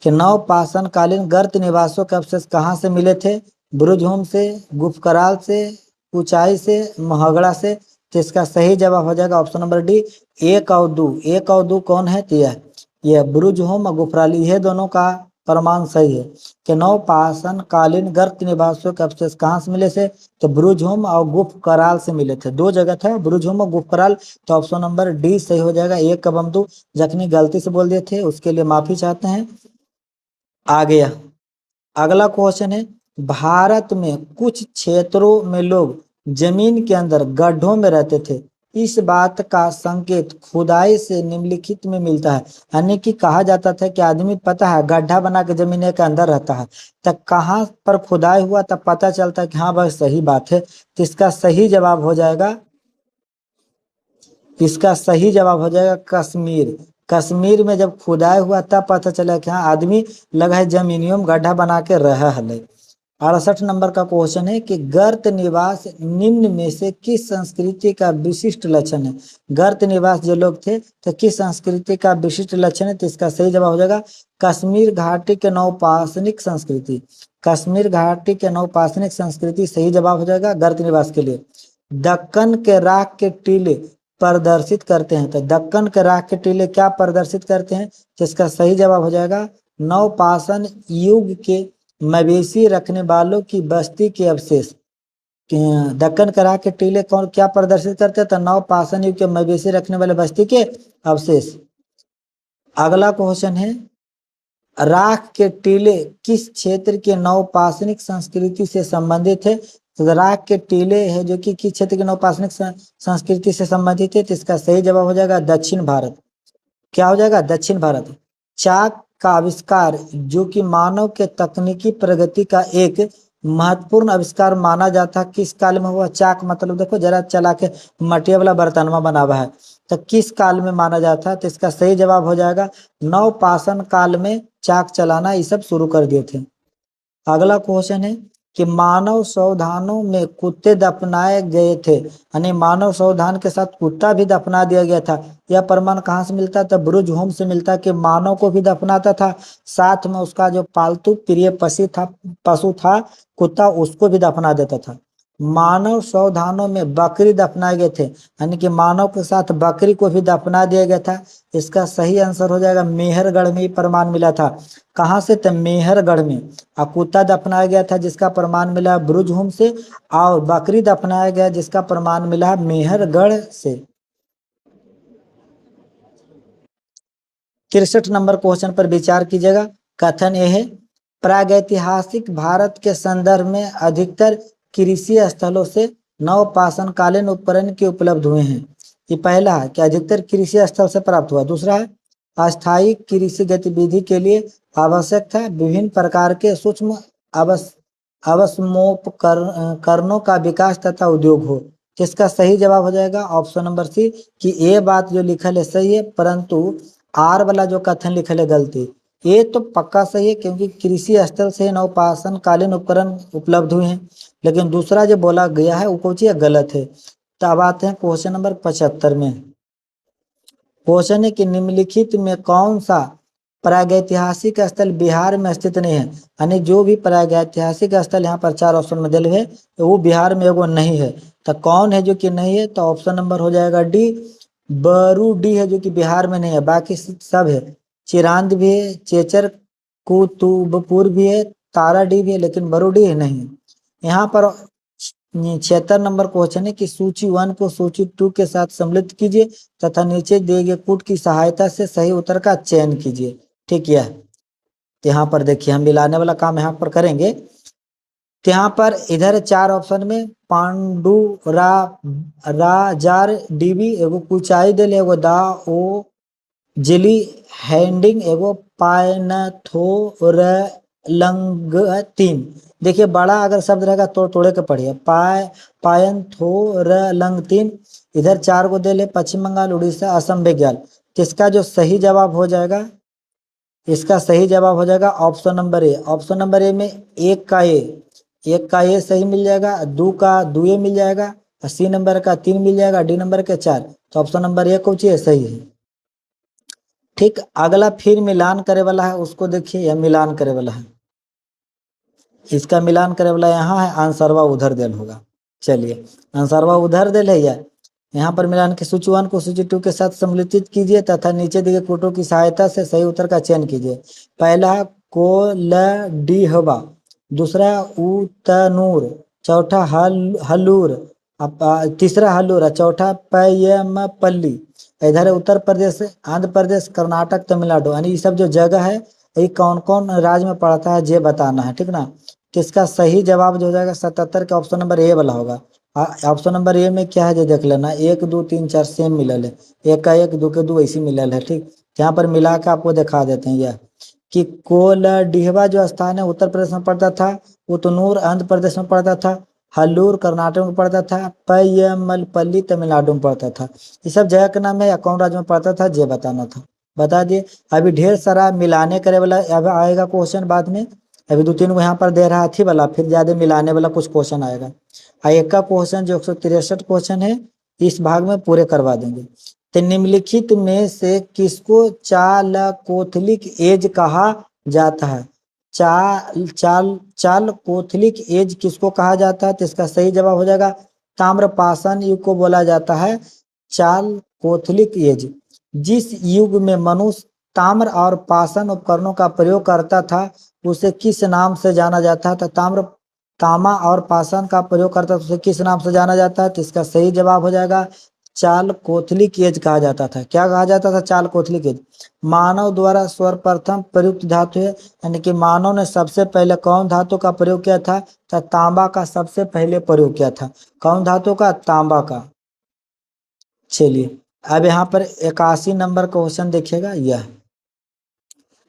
कि नव पाषाण कालीन गर्त निवासों के अवशेष कहाँ से मिले थे। ब्रुजहोम से, गुफकराल से, ऊंचाई से, मोहगड़ा से। तो इसका सही जवाब हो जाएगा ऑप्शन नंबर डी, एक और दो। एक और दो कौन है। तो यह ब्रुजहोम और गुफराल, यह दोनों का प्रमाण सही है। कि नव पाषाण कालीन गर्त निवासों के अवशेष कहाँ से मिले थे। तो ब्रुजहोम और गुफकराल से मिले थे। दो जगह था ब्रुजहोम और गुफकराल। तो ऑप्शन नंबर डी सही हो जाएगा। एक कब हम दो जखनी गलती से बोल दिए थे उसके लिए माफी चाहते हैं। आ गया। अगला क्वेश्चन है, भारत में कुछ क्षेत्रों में लोग जमीन के अंदर गड्ढों में रहते थे। इस बात का संकेत खुदाई से निम्नलिखित में मिलता है। यानी कि कहा जाता था कि आदमी पता है गड्ढा बना के जमीन के अंदर रहता है। तब कहाँ पर खुदाई हुआ तब पता चलता है कि हाँ भाई सही बात है। तो इसका सही जवाब हो जाएगा, इसका सही जवाब हो जाएगा कश्मीर। कश्मीर में जब खुदाई हुआ तब पता चला कि हाँ आदमी लगा है जमीनियों में गड्ढा बना के रहा है। 68 नंबर का क्वेश्चन है कि गर्त निवास निम्न में से किस संस्कृति का विशिष्ट लक्षण है। गर्त निवास जो लोग थे तो किस संस्कृति का विशिष्ट लक्षण है। तो इसका सही जवाब हो जाएगा कश्मीर घाटी के नवपाषाणिक संस्कृति। कश्मीर घाटी के नवपाषाणिक संस्कृति सही जवाब हो जाएगा गर्त निवास के लिए। दक्कन के राख के टीले प्रदर्शित करते हैं। तो दक्कन के राख के टीले क्या प्रदर्शित करते हैं। तो इसका सही जवाब हो जाएगा नवपाषाण युग के मवेशी रखने वालों की बस्ती के अवशेष। दक्कन के राख के टीले कौन क्या प्रदर्शित करते हैं। तो नवपाषाण युग के मवेशी रखने वाले बस्ती के अवशेष। अगला क्वेश्चन है, राख के टीले किस क्षेत्र के नवपाषाणिक संस्कृति से संबंधित है। तो राख के टीले है जो कि किस क्षेत्र के नवपाषाणिक संस्कृति से संबंधित है। तो इसका सही जवाब हो जाएगा दक्षिण भारत। क्या हो जाएगा दक्षिण भारत। चाक का आविष्कार जो कि मानव के तकनीकी प्रगति का एक महत्वपूर्ण आविष्कार माना जाता है किस काल में हुआ। चाक मतलब देखो जरा चला के मटिया वाला बर्तनमा बना हुआ है। तो किस काल में माना जाता है। तो इसका सही जवाब हो जाएगा नवपाषाण काल में चाक चलाना ये सब शुरू कर दिए थे। अगला क्वेश्चन है कि मानव संविधानों में कुत्ते दफनाए गए थे। यानी मानव संविधान के साथ कुत्ता भी दफना दिया गया था। यह प्रमाण कहाँ से मिलता है। तो ब्रुज होम से मिलता है कि मानव को भी दफनाता था, साथ में उसका जो पालतू प्रिय पशु था कुत्ता, उसको भी दफना देता था। मानव शवदाहों में बकरी दफनाए गए थे, यानी कि मानव के साथ बकरी को भी दफना दिया गया था। इसका सही आंसर हो जाएगा मेहरगढ़ में ही प्रमाण मिला था। कहाँ से? तो मेहरगढ़ में। कुत्ता दफनाया गया था जिसका प्रमाण मिला ब्रुजहुम से, और बकरी दफनाया गया जिसका प्रमाण मिला मेहरगढ़ से। 63 नंबर क्वेश्चन पर विचार कीजिएगा। कथन यह है, प्रागैतिहासिक भारत के संदर्भ में अधिकतर कृषि स्थलों से नवपाषाणकालीन उपकरण के उपलब्ध हुए हैं। ये पहला है कि अधिकतर कृषि स्थल से प्राप्त हुआ। दूसरा है, अस्थायी कृषि गतिविधि के लिए आवश्यक था विभिन्न प्रकार के सूक्ष्म अवस्मोपकरणों का विकास तथा उद्योग हो। जिसका सही जवाब हो जाएगा ऑप्शन नंबर सी, कि ये बात जो लिखल है सही है, परंतु आर वाला जो कथन लिखल है गलती। ये तो पक्का सही है क्योंकि कृषि स्थल से नवपाषाणकालीन उपकरण उपलब्ध हुए हैं, लेकिन दूसरा जो बोला गया है वो कुछ गलत है। तो अब आते हैं क्वेश्चन नंबर 75 में। क्वेश्चन है कि निम्नलिखित में कौन सा प्रागैतिहासिक स्थल बिहार में स्थित नहीं है, यानी जो भी प्रागैतिहासिक स्थल यहाँ पर 4 ऑप्शन में दिए है तो वो बिहार में एगो नहीं है। तो कौन है जो कि नहीं है? तो ऑप्शन नंबर हो जाएगा डी, बरूडी है जो कि बिहार में नहीं है, बाकी सब है। चिरांद भी है, चेचर कुतुबपुर भी है, ताराडीह भी है, लेकिन बरूडी नहीं है। यहाँ पर 76 नंबर क्वेश्चन है कि सूची 1 को सूची 2 के साथ सम्मिलित कीजिए तथा नीचे दिए गए कूट की सहायता से सही उत्तर का चयन कीजिए। ठीक है, तो यहाँ पर देखिए हम मिलाने वाला काम यहाँ पर करेंगे। तो यहाँ पर इधर 4 ऑप्शन में पांडु राजार डीबी एगो कुचाई दिल, एगो दा ओ जिली हैंडिंग, एगो पायनथोरलंग 3। देखिए बड़ा अगर शब्द रहेगा तो तोड़े के पढ़िए। पायनथोरलंग 3। इधर 4 को दे ले, पश्चिम बंगाल, उड़ीसा, असम, बंगाल। किसका जो सही जवाब हो जाएगा? इसका सही जवाब हो जाएगा option number A. Option number A में एक का ए सही मिल जाएगा, दो का दुए मिल जाएगा, सी नंबर का 3 मिल जाएगा, डी नंबर के 4। तो ऑप्शन नंबर ए कुछ सही है। ठीक, अगला फिर मिलान करे वाला है, उसको देखिए। यह मिलान करे वाला है, इसका मिलान करे वाला यहाँ है, आंसरवा उधर दिल होगा। चलिए, आंसरवा उधर दिल है या यहाँ पर मिलान के सूची 1 को सूची 2 के साथ सम्मिलित कीजिए तथा नीचे दिए कोटों की सहायता से सही उत्तर का चयन कीजिए। पहला कोलडीहवा, दूसरा उतनूर, चौथा हलूर, तीसरा हलूर, चौथा पयमपल्ली। इधर उत्तर प्रदेश, आंध्र प्रदेश, कर्नाटक, तमिलनाडु, यानी ये सब जो जगह है ये कौन कौन राज्य में पड़ता है ये बताना है। ठीक ना, तो इसका सही जवाब जो हो जाएगा 77 का ऑप्शन नंबर ए वाला होगा। ऑप्शन नंबर ए में क्या है जो देख लेना, 1 2 3 4 सेम मिलल है, एक का 1, 2 के 2 ऐसी मिलल है। ठीक, यहाँ पर मिला के आपको दिखा देते हैं यह कि कोलडीहवा जो स्थान है उत्तर प्रदेश में पड़ता था, उतनूर आंध्र प्रदेश में पड़ता था, हल्लूर कर्नाटक में पड़ता था, पय्यमलपल्ली तमिलनाडु में पड़ता था। ये सब जगह का नाम है या कौन राज्य में पड़ता था ये बताना था, बता दिए। अभी ढेर सारा मिलाने करे वाला अब आएगा क्वेश्चन बाद में। अभी 2 3 को यहाँ पर दे रहा थी वाला, फिर ज्यादा मिलाने वाला कुछ क्वेश्चन आएगा। एक का क्वेश्चन जो 163 क्वेश्चन है इस भाग में पूरे करवा देंगे। तो निम्नलिखित में से किसको चालकोथलिक एज कहा जाता है? चालकोथलिक एज किसको कहा जाता है? तो इसका सही जवाब हो जाएगा ताम्रपाषाण युग को बोला जाता है चालकोथलिक एज। जिस युग में मनुष्य ताम्र और पाषाण उपकरणों का प्रयोग करता था उसे किस नाम से जाना जाता था? तामा और पाषाण का प्रयोग करता था उसे किस नाम से जाना जाता है? तो इसका सही जवाब हो जाएगा चालकोथलिक एज कहा जाता था। क्या कहा जाता था? चालकोथलिक एज। मानव द्वारा सर्वप्रथम प्रयुक्त धातु है, यानी कि मानव ने सबसे पहले कौन धातु का प्रयोग किया था? तो तांबा का सबसे पहले प्रयोग किया था। कौन धातु का? तांबा का। चलिए, अब यहाँ पर 81 नंबर क्वेश्चन देखिएगा। यह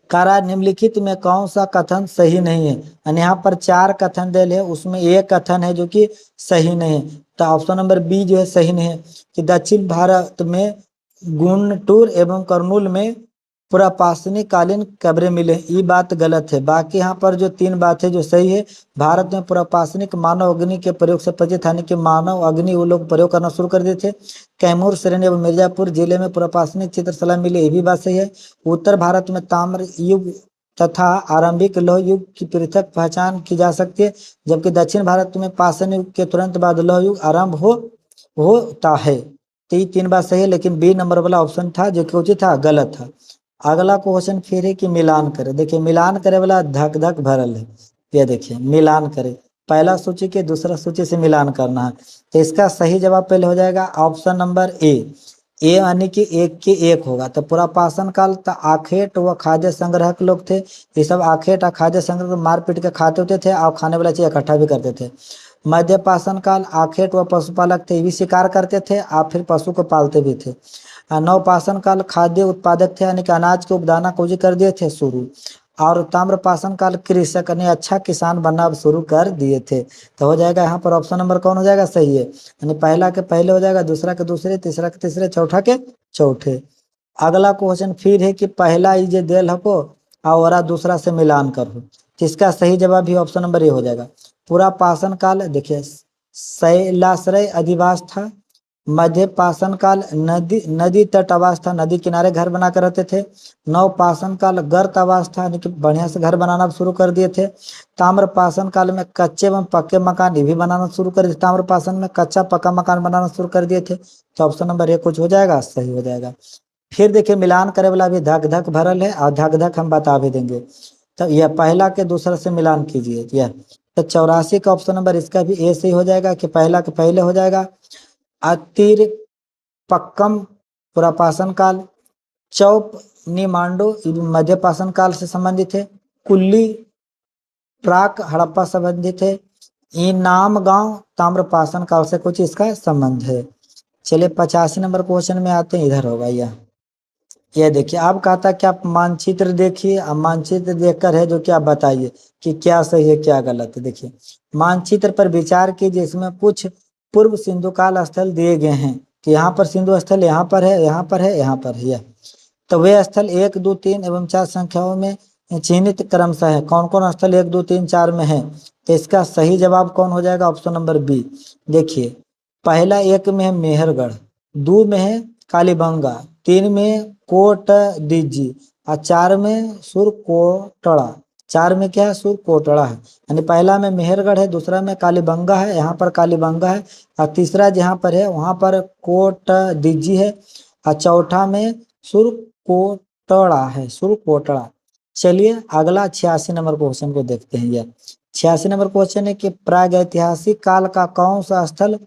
कारा निम्नलिखित में कौन सा कथन सही नहीं है? यानी यहाँ पर 4 कथन दिल है, उसमें एक कथन है जो कि सही नहीं है। तो ऑप्शन नंबर बी जो है सही नहीं है कि दक्षिण भारत में गुंटूर एवं कर्नूल में पुरापाषाणिक कालीन कब्रें मिले, ये बात गलत है। बाकी यहाँ पर जो 3 बात है जो सही है, भारत में पुरापाषाणिक मानव अग्नि के प्रयोग से परिचित था, कि मानव अग्नि वो लोग प्रयोग करना शुरू कर दिए थे। कैमूर, श्रेणी एवं मिर्जापुर जिले में पुरापाषाणिक चित्रशला मिले, ये भी बात सही है। उत्तर भारत में ताम्र युग तथा आरंभिक लौह युग की पृथक पहचान की जा सकती है, जबकि दक्षिण भारत में पाषाण युग के तुरंत बाद लौह युग आरंभ होता है। तो ये 3 बात सही है, लेकिन बी नंबर वाला ऑप्शन था जो कि उचित था, गलत था। अगला क्वेश्चन फिर है कि मिलान करे। देखिए मिलान करे वाला धक धक भरल है। ये देखिए मिलान करे, पहला सूची के दूसरा सूची से मिलान करना है। तो इसका सही जवाब पहले हो जाएगा ऑप्शन नंबर ए यानी कि एक के एक होगा। तो पूरा पाषाण काल तो आखेट व खाद्य संग्रहक लोग थे, ये सब आखेट और खाद्य संग्रह मार पीट के खाते होते थे और खाने वाला चीज इकट्ठा भी करते थे। मध्य पाषाण काल आखेट व पशुपालक थे, ये भी शिकार करते थे और फिर पशु को पालते भी थे। नवपाषाण काल खाद्य उत्पादक थे, यानी कि अनाज को उपदाना खोजी कर दिए थे शुरू। और ताम्रपाषाण काल कृषक ने अच्छा किसान बनना शुरू कर दिए थे। तो हो जाएगा यहाँ पर ऑप्शन नंबर कौन हो जाएगा, सही है, यानी पहला के पहले हो जाएगा, दूसरा के दूसरे, तीसरा के तीसरे, चौथा के चौथे। अगला क्वेश्चन फिर है कि पहला ई जे देल हको और दूसरा से मिलान करो। तो इसका सही जवाब भी ऑप्शन नंबर ए हो जाएगा। पूरा पाषाण काल देखिए शैलाश्रय अधिवास था। मध्य पाषाण काल नदी नदी तट आवास था, नदी किनारे घर बनाकर रहते थे। नव पाषाण काल गर्त आवास था, यानी कि बढ़िया से घर बनाना शुरू कर दिए थे। ताम्र पाषाण काल में कच्चे एवं पक्के मकान ये भी बनाना शुरू कर दिए। ताम्र पाषाण में कच्चा पक्का मकान बनाना शुरू कर दिए थे। तो ऑप्शन नंबर ए कुछ हो जाएगा, सही हो जाएगा। फिर देखिए मिलान करे वाला भी धक धक भरल है और धक धक हम बता भी देंगे। तो यह पहला के दूसरा से मिलान कीजिए यह। तो 84 का ऑप्शन नंबर इसका भी ए से ही हो जाएगा कि पहला के पहले हो जाएगा। अतिर पक्कम पूरा पाषाण काल। चौप निमांडो मध्य पाषाण काल से संबंधित है। कुल्ली प्राक हड़प्पा संबंधित है। इनाम गांव ताम्र पाषाण काल से कुछ इसका संबंध है। चलिए 85 नंबर क्वेश्चन में आते हैं, इधर होगा यह देखिए आप कहा था कि आप मानचित्र देखिए, अब मानचित्र देखकर है जो कि आप बताइए कि क्या सही है क्या गलत है। देखिए मानचित्र पर विचार कीजिए, इसमें कुछ पूर्व सिंधु काल स्थल दिए गए हैं कि यहाँ पर सिंधु स्थल यहाँ पर है, यहाँ पर है, यहाँ पर है। तो वे स्थल 1, 2, 3 एवं 4 संख्याओं में चिन्हित क्रमशः है। कौन कौन स्थल 1, 2, 3, 4 में है? तो इसका सही जवाब कौन हो जाएगा, ऑप्शन नंबर बी। देखिए पहला 1 में है मेहरगढ़, 2 में है कालीबंगा, 3 में कोट दीजी और 4 में सुरकोटड़ा। 4 में क्या है, सुरकोटड़ा है। यानी पहला में मेहरगढ़ है, दूसरा में कालीबंगा है, यहाँ पर कालीबंगा है, और तीसरा जहाँ पर है वहां पर कोट दीजी है, और चौथा में सुरकोटड़ा है, सुरकोटड़ा। चलिए अगला 86 नंबर क्वेश्चन को देखते हैं। यह 86 नंबर क्वेश्चन है कि प्रागैतिहासिक काल का कौन सा स्थल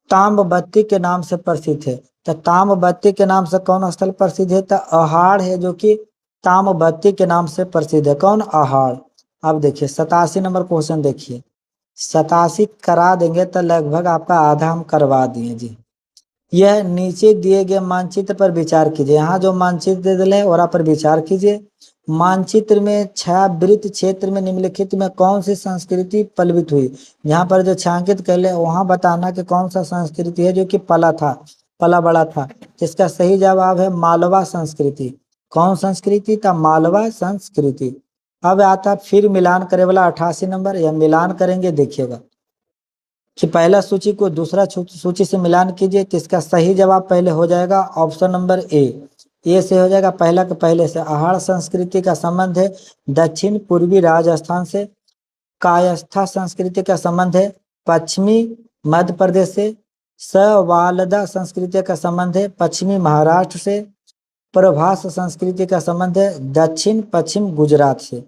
ताम्रबत्ती के नाम से प्रसिद्ध है? तो ताम्रबत्ती के नाम से कौन स्थल प्रसिद्ध है? तो अहाड़ है जो कि ताम्रबत्ती के नाम से प्रसिद्ध है। कौन? अहाड़। अब देखिए 87 नंबर क्वेश्चन देखिए, 87 करा देंगे तो लगभग आपका आधा हम करवा दिए जी। यह नीचे दिए गए मानचित्र पर विचार कीजिए। यहाँ जो मानचित्र दे दिले वहाँ पर विचार कीजिए। मानचित्र में छायावृत्त क्षेत्र में निम्नलिखित में कौन सी संस्कृति पल्वित हुई? यहाँ पर जो छायांकित कर ले वहां बताना कि कौन सा संस्कृति है जो कि पला बड़ा था। इसका सही जवाब है मालवा संस्कृति। कौन संस्कृति था? मालवा संस्कृति। अब आता फिर मिलान करे वाला 88 नंबर, यह मिलान करेंगे देखिएगा कि पहला सूची को दूसरा सूची से मिलान कीजिए। तो इसका सही जवाब पहले हो जाएगा ऑप्शन नंबर ए से हो जाएगा, पहला के पहले से। अहाड़ संस्कृति का संबंध है दक्षिण पूर्वी राजस्थान से। कायस्था संस्कृति का संबंध है पश्चिमी मध्य प्रदेश से। सवालदा संस्कृति का संबंध है पश्चिमी महाराष्ट्र से। प्रभास संस्कृति का संबंध है दक्षिण पश्चिम गुजरात से,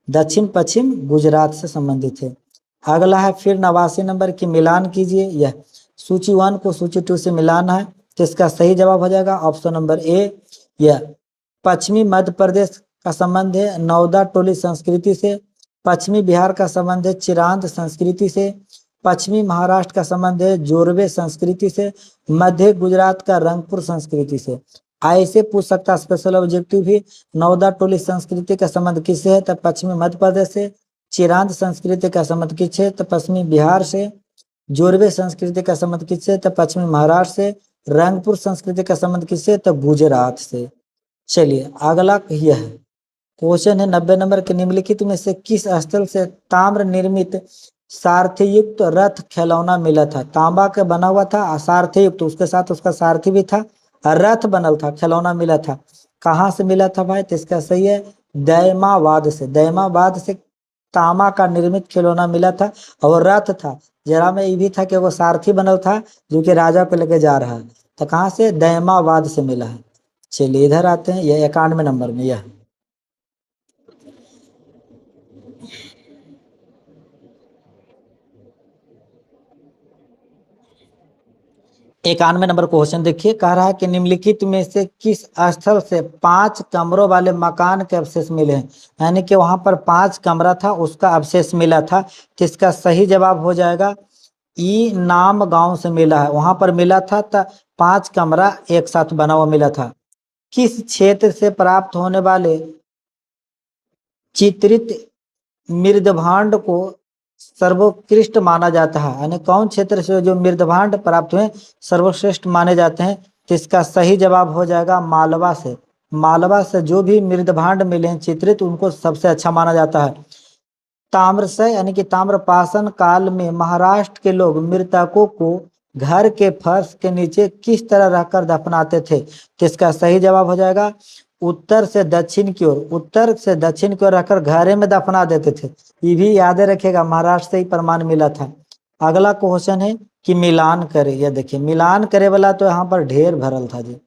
दक्षिण पश्चिम गुजरात से संबंधित है। अगला है फिर 89 नंबर की मिलान कीजिए। यह सूची 1 को सूची 2 से मिलाना है। तो इसका सही जवाब हो जाएगा ऑप्शन नंबर ए। यह पश्चिमी मध्य प्रदेश का संबंध है नौदा टोली संस्कृति से। पश्चिमी बिहार का संबंध है चिरांद संस्कृति से। पश्चिमी महाराष्ट्र का संबंध है जोरवे संस्कृति से। मध्य गुजरात का रंगपुर संस्कृति से। ऐसे पूछ सकता स्पेशल ऑब्जेक्टिव भी, नौदा टोली संस्कृति का संबंध किससे है? तो पश्चिमी मध्य प्रदेश से। चिरांद संस्कृति का संबंध किससे? तो पश्चिमी बिहार से। जोरवे संस्कृति का संबंध किससे? तो पश्चिमी महाराष्ट्र से। रंगपुर संस्कृति का संबंध किससे? तो गुजरात से। चलिए अगला यह है क्वेश्चन है 90 नंबर के, निम्नलिखित में से किस स्थल से ताम्र निर्मित सारथी युक्त रथ खिलौना मिला था? तांबा का बना हुआ था, सारथी युक्त, उसके साथ उसका सारथी भी था, रथ बनल था, खिलौना मिला था। कहाँ से मिला था भाई? तो इसका सही है दैमावाद से तामा का निर्मित खिलौना मिला था और रथ था। जरा में ये भी था कि वो सारथी बनल था जो कि राजा को लेके जा रहा है। तो कहाँ से? दैमावाद से मिला है। चलिए इधर आते हैं, यह 91 नंबर में। यह 91 नंबर क्वेश्चन देखिए, कह रहा है कि निम्नलिखित में से किस स्थल से 5 कमरों वाले मकान के अवशेष मिले हैं? यानी कि वहां पर 5 कमरा था, उसका अवशेष मिला था। तो इसका सही जवाब हो जाएगा ई नाम गांव से मिला है। वहां पर मिला था 5 कमरा एक साथ बना हुआ मिला था। किस क्षेत्र से प्राप्त होने वाले चित्रित मृदभांड को सर्वोत्कृष्ट माना जाता है? यानी कौन क्षेत्र से जो मृदभांड प्राप्त हुए सर्वश्रेष्ठ माने जाते हैं? तो इसका सही जवाब हो जाएगा मालवा से। मालवा से जो भी मृदभांड मिले हैं चित्रित, उनको सबसे अच्छा माना जाता है। ताम्रशय यानी कि ताम्रपाषाण काल में महाराष्ट्र के लोग मृतकों को घर के फर्श के नीचे किस तरह रखकर दफनाते थे? तो इसका सही जवाब हो जाएगा उत्तर से दक्षिण की ओर। उत्तर से दक्षिण की ओर रखकर घरे में दफना देते थे। ये भी याद रखेगा, महाराष्ट्र से ही प्रमाण मिला था। अगला क्वेश्चन है कि मिलान करे। यह देखिए, मिलान करे वाला तो यहाँ पर ढेर भरल था जी।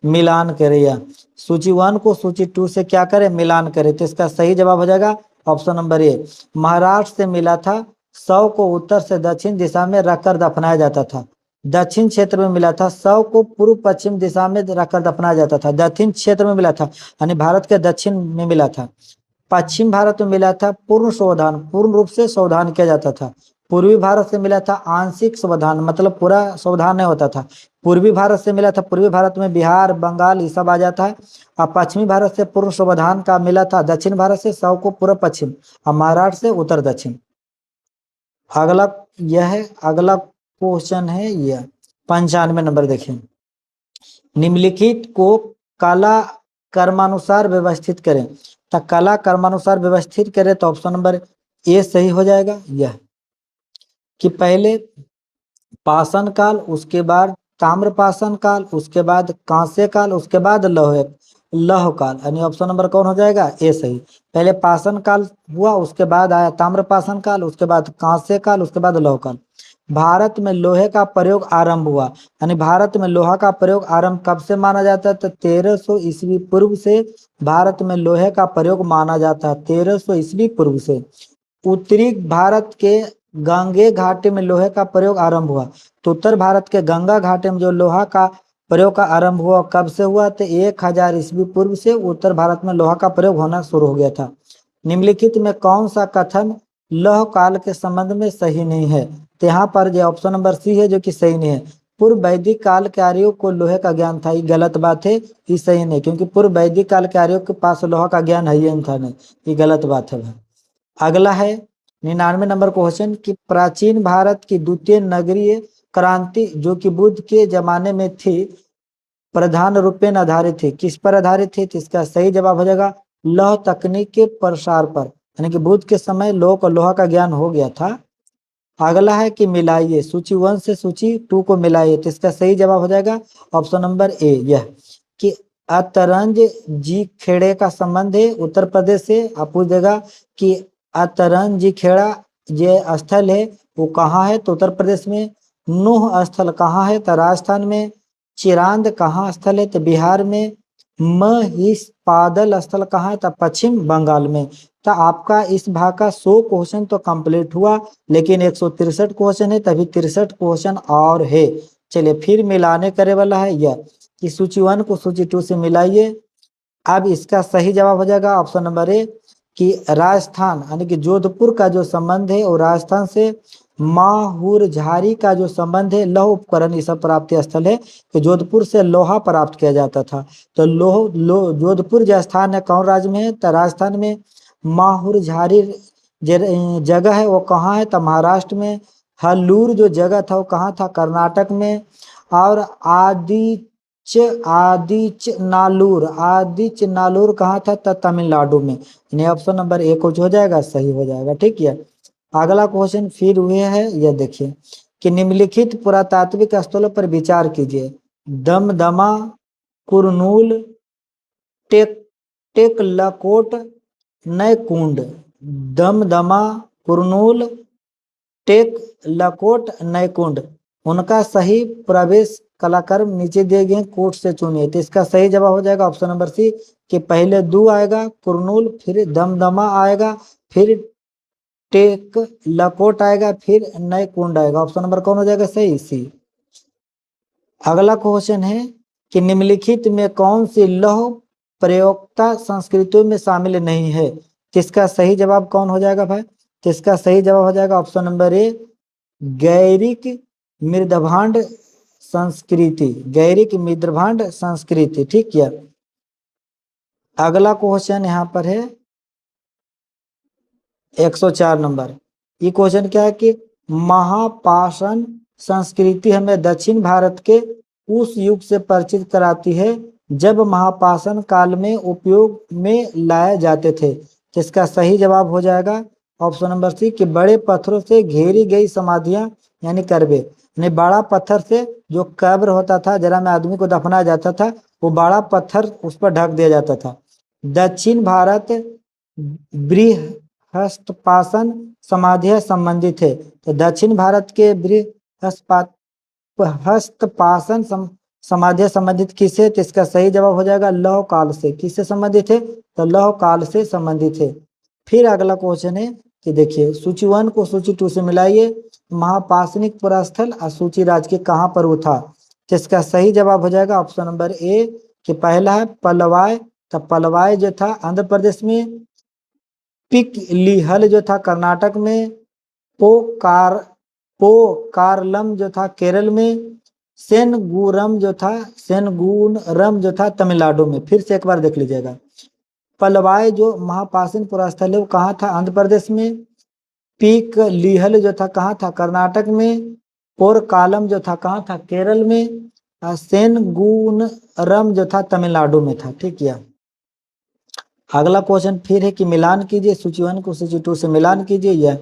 मिलान करे या सूची 1 को सूची 2 से क्या करे? मिलान करे। तो इसका सही जवाब हो जाएगा ऑप्शन नंबर ए। महाराष्ट्र से मिला था, शव को उत्तर से दक्षिण दिशा में रखकर दफनाया जाता था। दक्षिण क्षेत्र में मिला था, शव को पूर्व पश्चिम दिशा में रखकर दफनाया जाता था। दक्षिण क्षेत्र में मिला था यानी भारत के दक्षिण में मिला था। पश्चिम भारत में मिला था पूर्ण शवदान, पूर्ण रूप से शवदान किया जाता था। पूर्वी भारत से मिला था आंशिक शवदान, मतलब पूरा शवदान नहीं होता था। पूर्वी भारत से मिला था, पूर्वी भारत में बिहार बंगाल ये सब आ जाता है। और पश्चिमी भारत से पूर्ण शवदान का मिला था। दक्षिण भारत से शव को पूर्व पश्चिम, और महाराष्ट्र से उत्तर दक्षिण। अगला यह है, अगला क्वेश्चन है यह 95 नंबर। देखिए, निम्नलिखित को कला कर्मानुसार व्यवस्थित करें। तो कला कर्मानुसार व्यवस्थित करें तो ऑप्शन नंबर ए सही हो जाएगा। यह कि पहले पाषाण काल, उसके बाद ताम्रपाषाण काल, उसके बाद कांस्य काल, उसके बाद लौह काल। यानी ऑप्शन नंबर कौन हो जाएगा? ए सही। पहले पाषाण काल हुआ, उसके बाद आया ताम्रपाषाण काल, उसके बाद कांस्य काल, उसके बाद लौह काल। भारत में लोहे का प्रयोग आरंभ हुआ, यानी भारत में लोहा का प्रयोग आरंभ कब से माना जाता है? तो 1300 ईस्वी पूर्व से भारत में लोहे का प्रयोग माना जाता है। 1300 ईस्वी पूर्व से। उत्तरी भारत के गांगे घाटी में लोहे का प्रयोग आरंभ हुआ। तो उत्तर भारत के गंगा घाटी में जो लोहा का प्रयोग का आरंभ हुआ कब से हुआ? तो 1000 ईस्वी पूर्व से उत्तर भारत में लोहा का प्रयोग होना शुरू हो गया था। निम्नलिखित में कौन सा कथन लौह काल के संबंध में सही नहीं है? तो यहाँ पर जो ऑप्शन नंबर सी है जो कि सही नहीं है। पूर्व वैदिक काल के आर्यों को लोहे का ज्ञान था, ये गलत बात है, ये सही नहीं, क्योंकि पूर्व वैदिक काल के आर्यों के पास लोहा का ज्ञान है ही नहीं था, नहीं, ये गलत बात है भाई। अगला है 99 नंबर क्वेश्चन कि प्राचीन भारत की द्वितीय नगरीय क्रांति जो कि बुद्ध के जमाने में थी, प्रधान रूपेण आधारित थी, किस पर आधारित थी? तो इसका सही जवाब हो जाएगा लौह तकनीक के प्रसार पर। यानी कि बुद्ध के समय लोगों को लोहा का ज्ञान हो गया था। अगला है कि मिलाइए, सूची 1 से सूची 2 को मिलाइए। तो इसका सही जवाब हो जाएगा ऑप्शन नंबर ए, यह कि अतरंज जी खेड़े का संबंध है उत्तर प्रदेश से। आप पूछ देगा कि अतरंज जी खेड़ा ये स्थल है वो कहाँ है? तो उत्तर प्रदेश में। नूह स्थल कहाँ है? तो राजस्थान में। चिरांद कहाँ स्थल है? तो बिहार में। महिषपादल स्थल कहाँ है? तो पश्चिम बंगाल में। तो आपका इस भाग का 100 क्वेश्चन तो कंप्लीट हुआ, लेकिन 163 क्वेश्चन है, तभी 63 क्वेश्चन और है। चलिए फिर मिलाने करे वाला है यह कि सूची 1 को सूची 2 से मिलाइए। अब इसका सही जवाब हो जाएगा ऑप्शन नंबर ए कि राजस्थान यानी कि जोधपुर का जो संबंध है और राजस्थान से। माहुर झारी का जो संबंध है लौह उपकरण ये सब प्राप्ति स्थल है, कि जोधपुर से लोहा प्राप्त किया जाता था। तो जोधपुर जो स्थान है कौन राज्य में है? तो राजस्थान में। माहुर झारी जगह है वो कहाँ है? तो महाराष्ट्र में। हल्लूर जो जगह था वो कहाँ था? कर्नाटक में। और आदिच नालूर कहाँ था? तो तमिलनाडु में। यानी ऑप्शन नंबर ए कुछ हो जाएगा, सही हो जाएगा। ठीक है, अगला क्वेश्चन फिर हुए है, यह देखिए कि निम्नलिखित पुरातात्विक स्थलों पर विचार कीजिए। Damdama, Kurnool, Tekkalakota Naikund, Damdama, Kurnool, Tekkalakota Naikund. उनका सही प्रवेश कलाक्रम नीचे दिए गए कोट से चुनिए। तो इसका सही जवाब हो जाएगा ऑप्शन नंबर सी कि पहले दू आएगा कुरनूल, फिर दमदमा आएगा, फिर टेक लकोट आएगा, फिर नयकुंड आएगा। ऑप्शन नंबर कौन हो जाएगा सही? सी। अगला क्वेश्चन है कि निम्नलिखित में कौन सी लौह प्रयोक्ता संस्कृतियों में शामिल नहीं है? इसका सही जवाब कौन हो जाएगा भाई? तो इसका सही जवाब हो जाएगा ऑप्शन नंबर ए गैरिक मृदभांड संस्कृति, गैरिक मृदभांड संस्कृति। ठीक है। अगला क्वेश्चन यहाँ पर है 104 नंबर। ये क्वेश्चन क्या है कि महापाषाण संस्कृति हमें दक्षिण भारत के उस युग से परिचित कराती है जब महापाषाण काल में उपयोग में लाए जाते थे। तो इसका सही जवाब हो जाएगा ऑप्शन नंबर सी कि बड़े पत्थरों से घेरी गई समाधियां यानी कब्रें। यानी बड़ा पत्थर से जो कब्र होता था जरा में आदमी को दफनाया जाता था, वो बड़ा पत्थर उस पर ढक दिया जाता था। दक्षिण भारत बृहस्पाषाण समाधियां संबंधित है। तो दक्षिण भारत के बृहस्पाषाण समाधियां संबंधित किससे? तो इसका सही जवाब हो जाएगा लौह काल से। किससे संबंधित है? तो लौह काल से संबंधित है। फिर अगला क्वेश्चन है कि देखिए सूची 1 को सूची 2 से मिलाइए। महापाषाणिक पुरास्थल और सूची राज के कहाँ पर वो था? तो इसका सही जवाब हो जाएगा ऑप्शन नंबर ए कि पहला है पलवाय। तो पलवाय जो था आंध्र प्रदेश में, पिकलिहल जो था कर्नाटक में, पोकारलम जो था केरल में, सेनगुरम जो था तमिलनाडु में। फिर से एक बार देख लीजिएगा। पलवाय जो महापाषाण पुरास्थल है वो कहाँ था? आंध्र प्रदेश में। पिकलिहल जो था कहाँ था? कर्नाटक में। पोरकालम जो था कहाँ था? केरल में। सेनगुनरम जो था तमिलनाडु में था। ठीक है। अगला क्वेश्चन फिर है कि मिलान कीजिए सूची 1 को सूची 2 से मिलान कीजिए। यह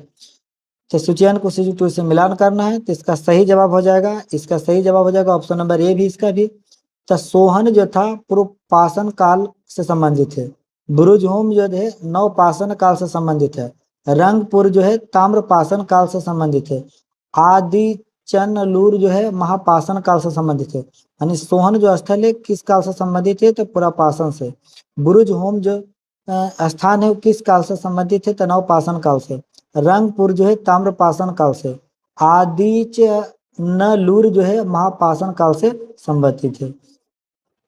तो सूची 1 को सूची 2 से मिलान करना है। तो इसका सही जवाब हो जाएगा, इसका सही जवाब हो जाएगा ऑप्शन नंबर ए भी इसका भी। तो सोहन जो था पूर्व पाषाण काल से संबंधित है। ब्रुजहोम जो है नवपाषाण काल से संबंधित है। रंगपुर जो है ताम्रपाषाण काल से संबंधित है। आदि चनलूर जो है महापाषाण काल से संबंधित है। यानी सोहन जो स्थल है किस काल से संबंधित है? तो पुरापाषाण से। ब्रुजहोम जो स्थान है वो किस काल से संबंधित है? तो नवपाषाण काल से। रंगपुर जो है ताम्रपाषाण काल से। आदिचनलूर जो है महापाषाण काल से संबंधित है।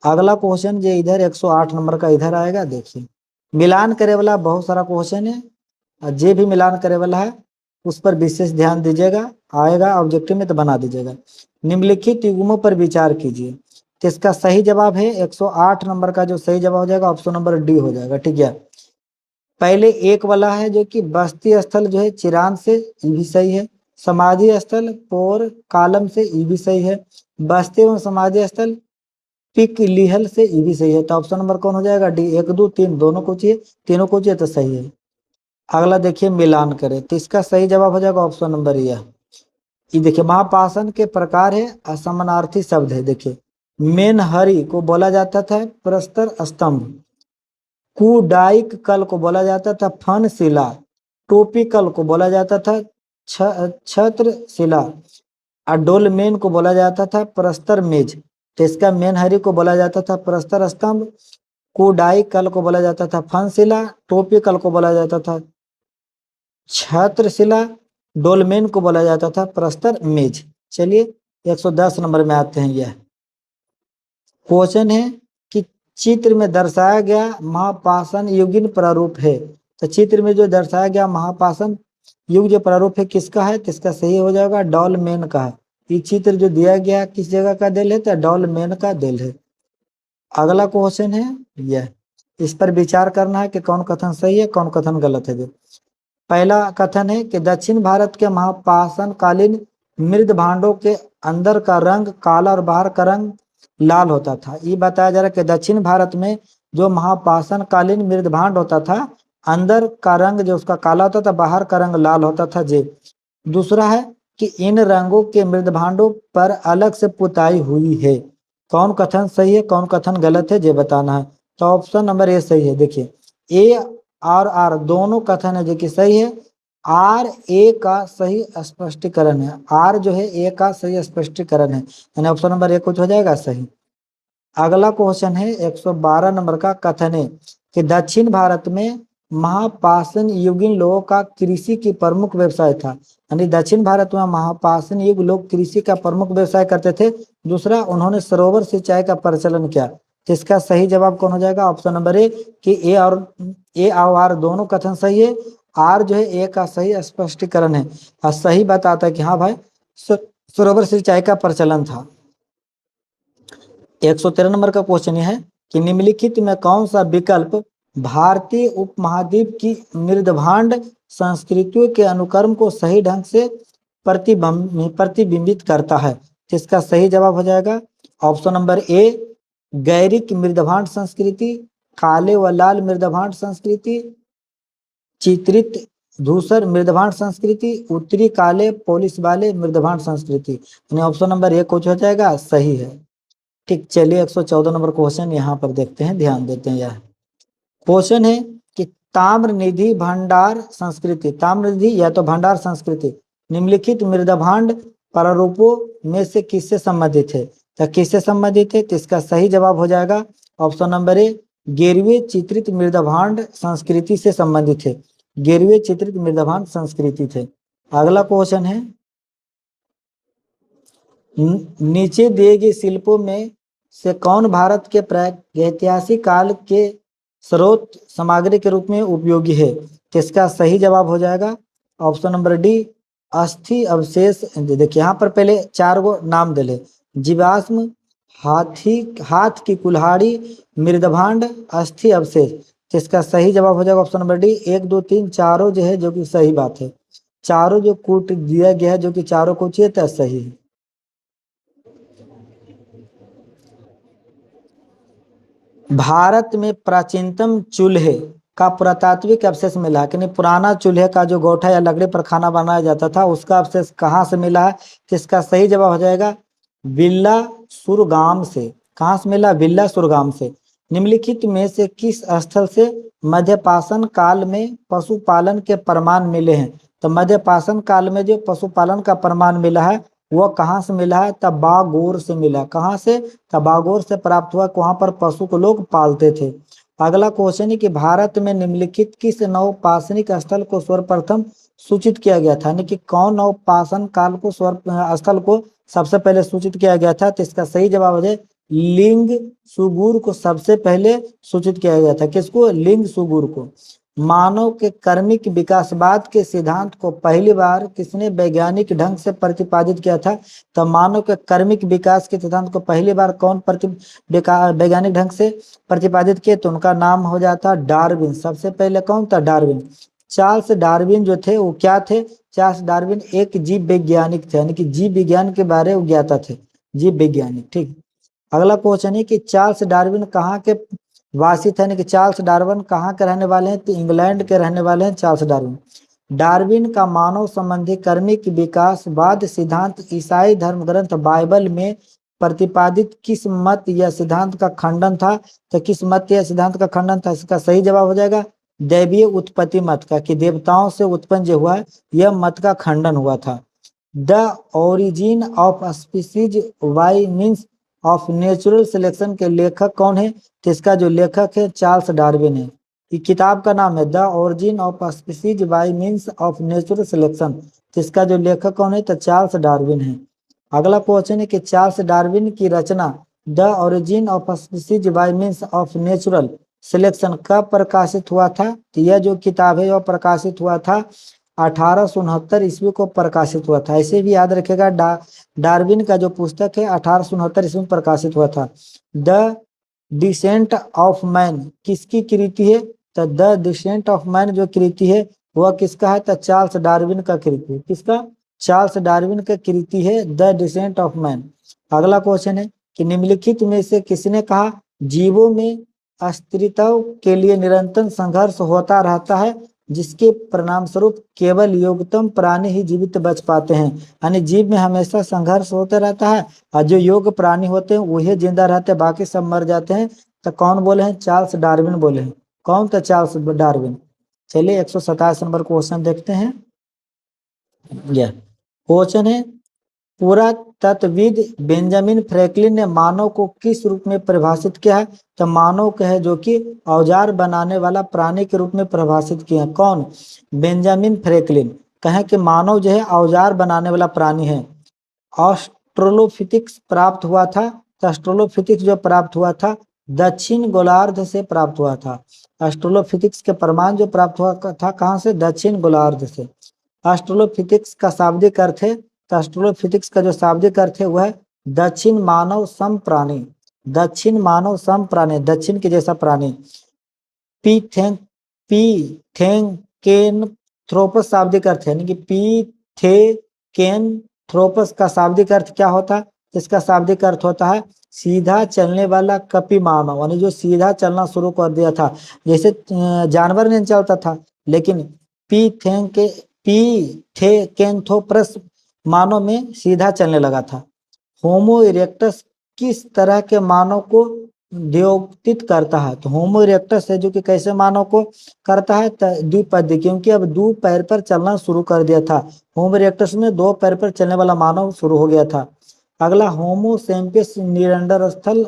अगला क्वेश्चन जो इधर 108 नंबर का इधर आएगा। देखिए मिलान करे वाला बहुत सारा क्वेश्चन है और जे भी मिलान करे वाला है उस पर विशेष ध्यान दीजिएगा। आएगा ऑब्जेक्टिव में तो बना दीजिएगा। निम्नलिखित युग्मों पर विचार कीजिए। तो इसका सही जवाब है 108 नंबर का जो सही जवाब हो जाएगा ऑप्शन नंबर डी हो जाएगा। ठीक है। पहले एक वाला है जो कि बस्ती स्थल जो है चिरान से, ये भी सही है। समाधि स्थल पोर कालम से, ये भी सही है। बस्ती एवं समाधि स्थल पिकलिहल से, ये भी सही है। तो ऑप्शन नंबर कौन हो जाएगा? डी। 1 2 3 दोनों को चाहिए, तीनों को चाहिए तो सही है। अगला देखिए मिलान करें। तो इसका सही जवाब हो जाएगा ऑप्शन नंबर ए। ये देखिए महापाषाण के प्रकार है, असमानार्थी शब्द है। देखिए मेनहरी को बोला जाता था प्रस्तर स्तंभ, कुडाइक कल को बोला जाता था फन शिला, टोपी कल को बोला जाता था छत्र शिला, और डोलमेन को बोला जाता था प्रस्तर मेज। तो इसका मेनहरी को बोला जाता था प्रस्तर स्तंभ, कुडाई कल को बोला जाता था फन शिला, टोपी कल को बोला जाता था छत्रशिला, डोलमेन को बोला जाता था प्रस्तर मेज। चलिए 110 नंबर में आते हैं। यह क्वेश्चन है कि चित्र में दर्शाया गया महापाषाण युगीन प्रारूप है। तो चित्र में जो दर्शाया गया महापाषाण युग जो प्रारूप है किसका है? तो इसका सही हो जाएगा डॉलमेन का है। ये चित्र जो दिया गया किस जगह का देल है? तो डॉलमेन का देल है। अगला क्वेश्चन है यह, इस पर विचार करना है कि कौन कथन सही है कौन कथन गलत है। जो पहला कथन है कि दक्षिण भारत के महापाषाण कालीन मृद भांडों के अंदर का रंग काला और बाहर का रंग लाल होता था। ये बताया जा रहा है कि दक्षिण भारत में जो महापाषाण कालीन मृद भांड होता था अंदर का रंग जो उसका काला होता था, बाहर का रंग लाल होता था। जे दूसरा है कि इन रंगों के मृद भांडों पर अलग से पुताई हुई है। कौन कथन सही है कौन कथन गलत है ये बताना है। तो ऑप्शन नंबर ए सही है। देखिए ए और आर दोनों कथन है जो कि सही है। आर ए का सही स्पष्टीकरण है, आर जो है ए का सही स्पष्टीकरण है, यानी ऑप्शन नंबर ए कुछ हो जाएगा सही। अगला क्वेश्चन है 112 नंबर का। कथन है कि दक्षिण भारत में महापाषाण युगीन लोगों का कृषि की प्रमुख व्यवसाय था, यानी दक्षिण भारत में महापाषाण युग लोग कृषि का प्रमुख व्यवसाय करते थे। दूसरा, उन्होंने सरोवर सिंचाई का प्रचलन किया। तो इसका सही जवाब कौन हो जाएगा? ऑप्शन नंबर ए कि ए और आर दोनों कथन सही है। आर जो है ए का सही स्पष्टीकरण है और सही बताता है कि हाँ भाई सरोवर सिंचाई का प्रचलन था। 113 नंबर का क्वेश्चन यह है कि निम्नलिखित में कौन सा विकल्प भारतीय उपमहाद्वीप की मृदभांड संस्कृतियों के अनुक्रम को सही ढंग से प्रतिबिंबित करता है? तो इसका सही जवाब हो जाएगा ऑप्शन नंबर ए गैरिक मृदभांड संस्कृति, काले व लाल मृदभांड संस्कृति, चित्रित धूसर मृदभांड संस्कृति, उत्तरी काले पोलिस वाले मृदभांड संस्कृति, यानी ऑप्शन नंबर ए कुछ हो जाएगा सही है। ठीक, चलिए 114 नंबर क्वेश्चन यहाँ पर देखते हैं, ध्यान देते हैं। यह क्वेश्चन है कि ताम्रनिधि भंडार संस्कृति, ताम्रनिधि या तो भंडार संस्कृति निम्नलिखित मृदभांड प्रारूपों में से किससे संबंधित है? तो किससे संबंधित है? तो इसका सही जवाब हो जाएगा ऑप्शन नंबर ए गिरवे चित्रित मृदभांड संस्कृति से संबंधित है, गिरवे चित्रित मृदभांड संस्कृति थे। अगला क्वेश्चन है नीचे दिए गए शिल्पों में से कौन भारत के प्रागैतिहासिक काल के स्रोत सामग्री के रूप में उपयोगी है? तो इसका सही जवाब हो जाएगा ऑप्शन नंबर डी अस्थि अवशेष। देखिए यहाँ पर पहले 4 गो नाम दिले, जीवाश्म, हाथ की कुल्हाड़ी, मृदभांड, अस्थि अवशेष। तो इसका सही जवाब हो जाएगा ऑप्शन नंबर डी 1 2 3 चारों जो है जो कि सही बात है। चारों जो कूट दिया गया है जो कि चारों को चाहिए तो सही है। भारत में प्राचीनतम चूल्हे का पुरातात्विक अवशेष मिला है, यानी पुराना चूल्हे का जो गोठा या लकड़ी पर खाना बनाया जाता था उसका अवशेष कहाँ से मिला है? इसका सही जवाब हो जाएगा विल्ला सुरगाम से। कहाँ से मिला? विल्ला सुरगाम से। निम्नलिखित में से किस स्थल से मध्यपाषाण काल में पशुपालन के प्रमाण मिले हैं? तो मध्यपाषाण काल में जो पशुपालन का प्रमाण मिला है वह कहाँ से मिला है? तबागोर से मिला। कहाँ से? तबागोर से प्राप्त हुआ, वहां पर पशु को लोग पालते थे। अगला क्वेश्चन है कि भारत में निम्नलिखित किस नवपाषाणिक स्थल को सर्वप्रथम सूचित किया गया था, यानी कि कौन नवपाषाण काल को स्थल को सबसे पहले सूचित किया गया था? तो इसका सही जवाब है लिंग सुगुर को सबसे पहले सूचित किया गया था। किसको? लिंग सुगुर को। मानव के कर्मिक विकासवाद के सिद्धांत को पहली बार किसने वैज्ञानिक ढंग से प्रतिपादित किया था? तो मानव के कर्मिक विकास के सिद्धांत को पहली बार कौन वैज्ञानिक ढंग से प्रतिपादित किए? तो उनका नाम हो जाता डार्विन। सबसे पहले कौन था? डार्विन। चार्ल्स डार्विन जो थे वो क्या थे? चार्ल्स डार्विन एक जीव वैज्ञानिक थे, यानी कि जीव विज्ञान के बारे में ज्ञाता थे, जीव वैज्ञानिक। ठीक, अगला क्वेश्चन है कि चार्ल्स डार्विन कहाँ के वासी थे, यानी कि चार्ल्स डार्विन कहाँ के रहने वाले हैं? तो इंग्लैंड के रहने वाले हैं चार्ल्स डार्विन। डार्विन का मानव संबंधी कर्मिक विकासवाद सिद्धांत ईसाई धर्म ग्रंथ बाइबल में प्रतिपादित किस मत या सिद्धांत का खंडन था? तो किस मत या सिद्धांत का खंडन था? इसका सही जवाब हो जाएगा दैवीय उत्पत्ति मत का, कि देवताओं से उत्पन्न जो हुआ है यह मत का खंडन हुआ था। The origin of species by means of natural selection के लेखक कौन है? तो इसका जो लेखक है चार्ल्स डार्विन है। ये किताब का नाम है the origin of species by means of natural selection. तो इसका जो लेखक कौन है? तो चार्ल्स डार्विन है। अगला क्वेश्चन है कि चार्ल्स डार्विन की रचना the origin of species by means of natural selection कब प्रकाशित हुआ था? तो यह जो किताब है वह प्रकाशित हुआ था 1869 ईस्वी को प्रकाशित हुआ था। ऐसे भी याद रखेगा डार्विन का जो पुस्तक है 1869 ईस्वी में प्रकाशित हुआ था। द डिसेंट ऑफ मैन किसकी कृति है? तो द डिसेंट ऑफ मैन जो कृति है वह किसका है? तो चार्ल्स डार्विन का कृति है। किसका? चार्ल्स डार्विन का कृति है द डिसेंट ऑफ मैन। अगला क्वेश्चन है कि निम्नलिखित में से किसने कहा जीवों में अस्तित्व के लिए निरंतर संघर्ष होता रहता है जिसके परिणाम स्वरूप केवल योग्यतम प्राणी ही जीवित बच पाते हैं, यानी जीव में हमेशा संघर्ष होता रहता है और जो योग्य प्राणी होते हैं वही जिंदा रहते हैं, बाकी सब मर जाते हैं। तो कौन बोले हैं? चार्ल्स डार्विन बोले हैं। कौन था चार्ल्स डार्विन? चलिए 127 नंबर क्वेश्चन देखते हैं। यह क्वेश्चन है, पुरातत्वविद बेंजामिन फ्रैंकलिन ने मानव को किस रूप में परिभाषित किया है? तो मानव को है जो कि औजार बनाने वाला प्राणी के रूप में परिभाषित किया है। कौन? Benjamin Franklin. कहें कि मानव जो है औजार बनाने वाला प्राणी है। ऑस्ट्रोलोपिथिक्स प्राप्त हुआ था, तो ऑस्ट्रोलोपिथिक्स जो प्राप्त हुआ था दक्षिण गोलार्ध से प्राप्त हुआ था। ऑस्ट्रोलोपिथिक्स के प्रमाण जो प्राप्त हुआ था कहाँ से? दक्षिण गोलार्ध से। ऑस्ट्रोलोपिथिक्स का शाब्दिक अर्थ है, तो ऑस्ट्रोलोपिथिक्स का जो शाब्दिक अर्थ है वह है दक्षिण मानव सम प्राणी। दक्षिण मानव सम प्राणी, दक्षिण के जैसा प्राणी। पीथेंकेनथ्रोपस शाब्दिक अर्थ है, यानी कि पीथेकेनथ्रोपस का शाब्दिक अर्थ क्या होता है? इसका शाब्दिक अर्थ होता है सीधा चलने वाला कपि मानव, यानी जो सीधा चलना शुरू कर दिया था। जैसे जानवर नहीं चलता था, लेकिन पीथेकेनथ्रोपस मानव में सीधा चलने लगा था। होमो इरेक्टस किस तरह के मानव को द्योतित करता है? तो होमो इरेक्टस है जो कि कैसे मानव को करता है? द्विपद, क्योंकि अब दो पैर पर चलना शुरू कर दिया था। होमो इरेक्टस में दो पैर पर चलने वाला मानव शुरू हो गया था। अगला, होमो सेपियंस निएंडरथल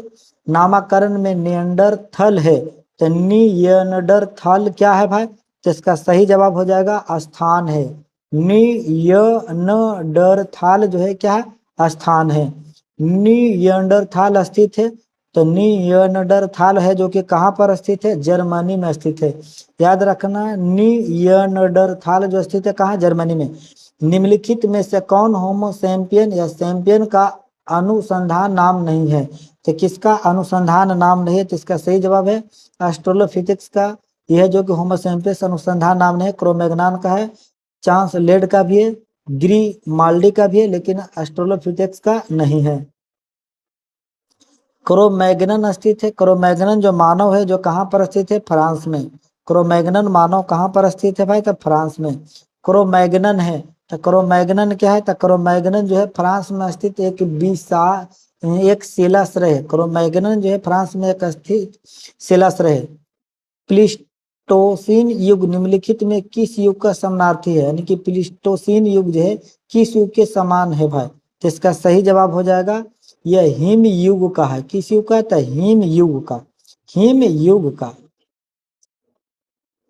नामकरण में निएंडरथल है, तो निएंडरथल क्या है भाई? तो इसका सही जवाब हो जाएगा स्थान है। निएंडरथल जो है क्या है? स्थान है। निएंडरथल स्थित है, तो निएंडरथल है जो कि कहाँ पर स्थित है? जर्मनी में स्थित है। याद रखना, निएंडरथल जो स्थित है कहाँ? जर्मनी में। निम्नलिखित में से कौन होमो सैपियन या सैपियन का अनुसंधान नाम नहीं है? तो किसका अनुसंधान नाम नहीं है? तो इसका सही जवाब है ऑस्ट्रोलोपिथिक्स का। यह जो कि होमो सैपियंस अनुसंधान नाम नहीं है, क्रो-मैग्नन का है, चार्ल्स लेड का भी है, ग्रीमाल्डी का भी है, लेकिन ऑस्ट्रोलोपिथेक्स का नहीं है। क्रो-मैग्नन स्थित है। क्रो-मैग्नन जो मानव है जो कहाँ पर स्थित है? फ्रांस में। क्रो-मैग्नन मानव कहाँ पर स्थित है भाई? तो फ्रांस में क्रो-मैग्नन है। तो क्रो-मैग्नन क्या है? तो क्रो-मैग्नन जो है फ्रांस में स्थित एक शिलाश्रय है। क्रो-मैग्नन जो है फ्रांस में एक स्थित शिलाश्रय है। प्लीस्टोसीन युग निम्नलिखित में किस युग का समानार्थी है? यानी कि प्लीस्टोसीन युग जो है किस युग के समान है भाई? तो इसका सही जवाब हो जाएगा यह हिम युग का है। किस युग का? तो हिम युग का। हिम युग का।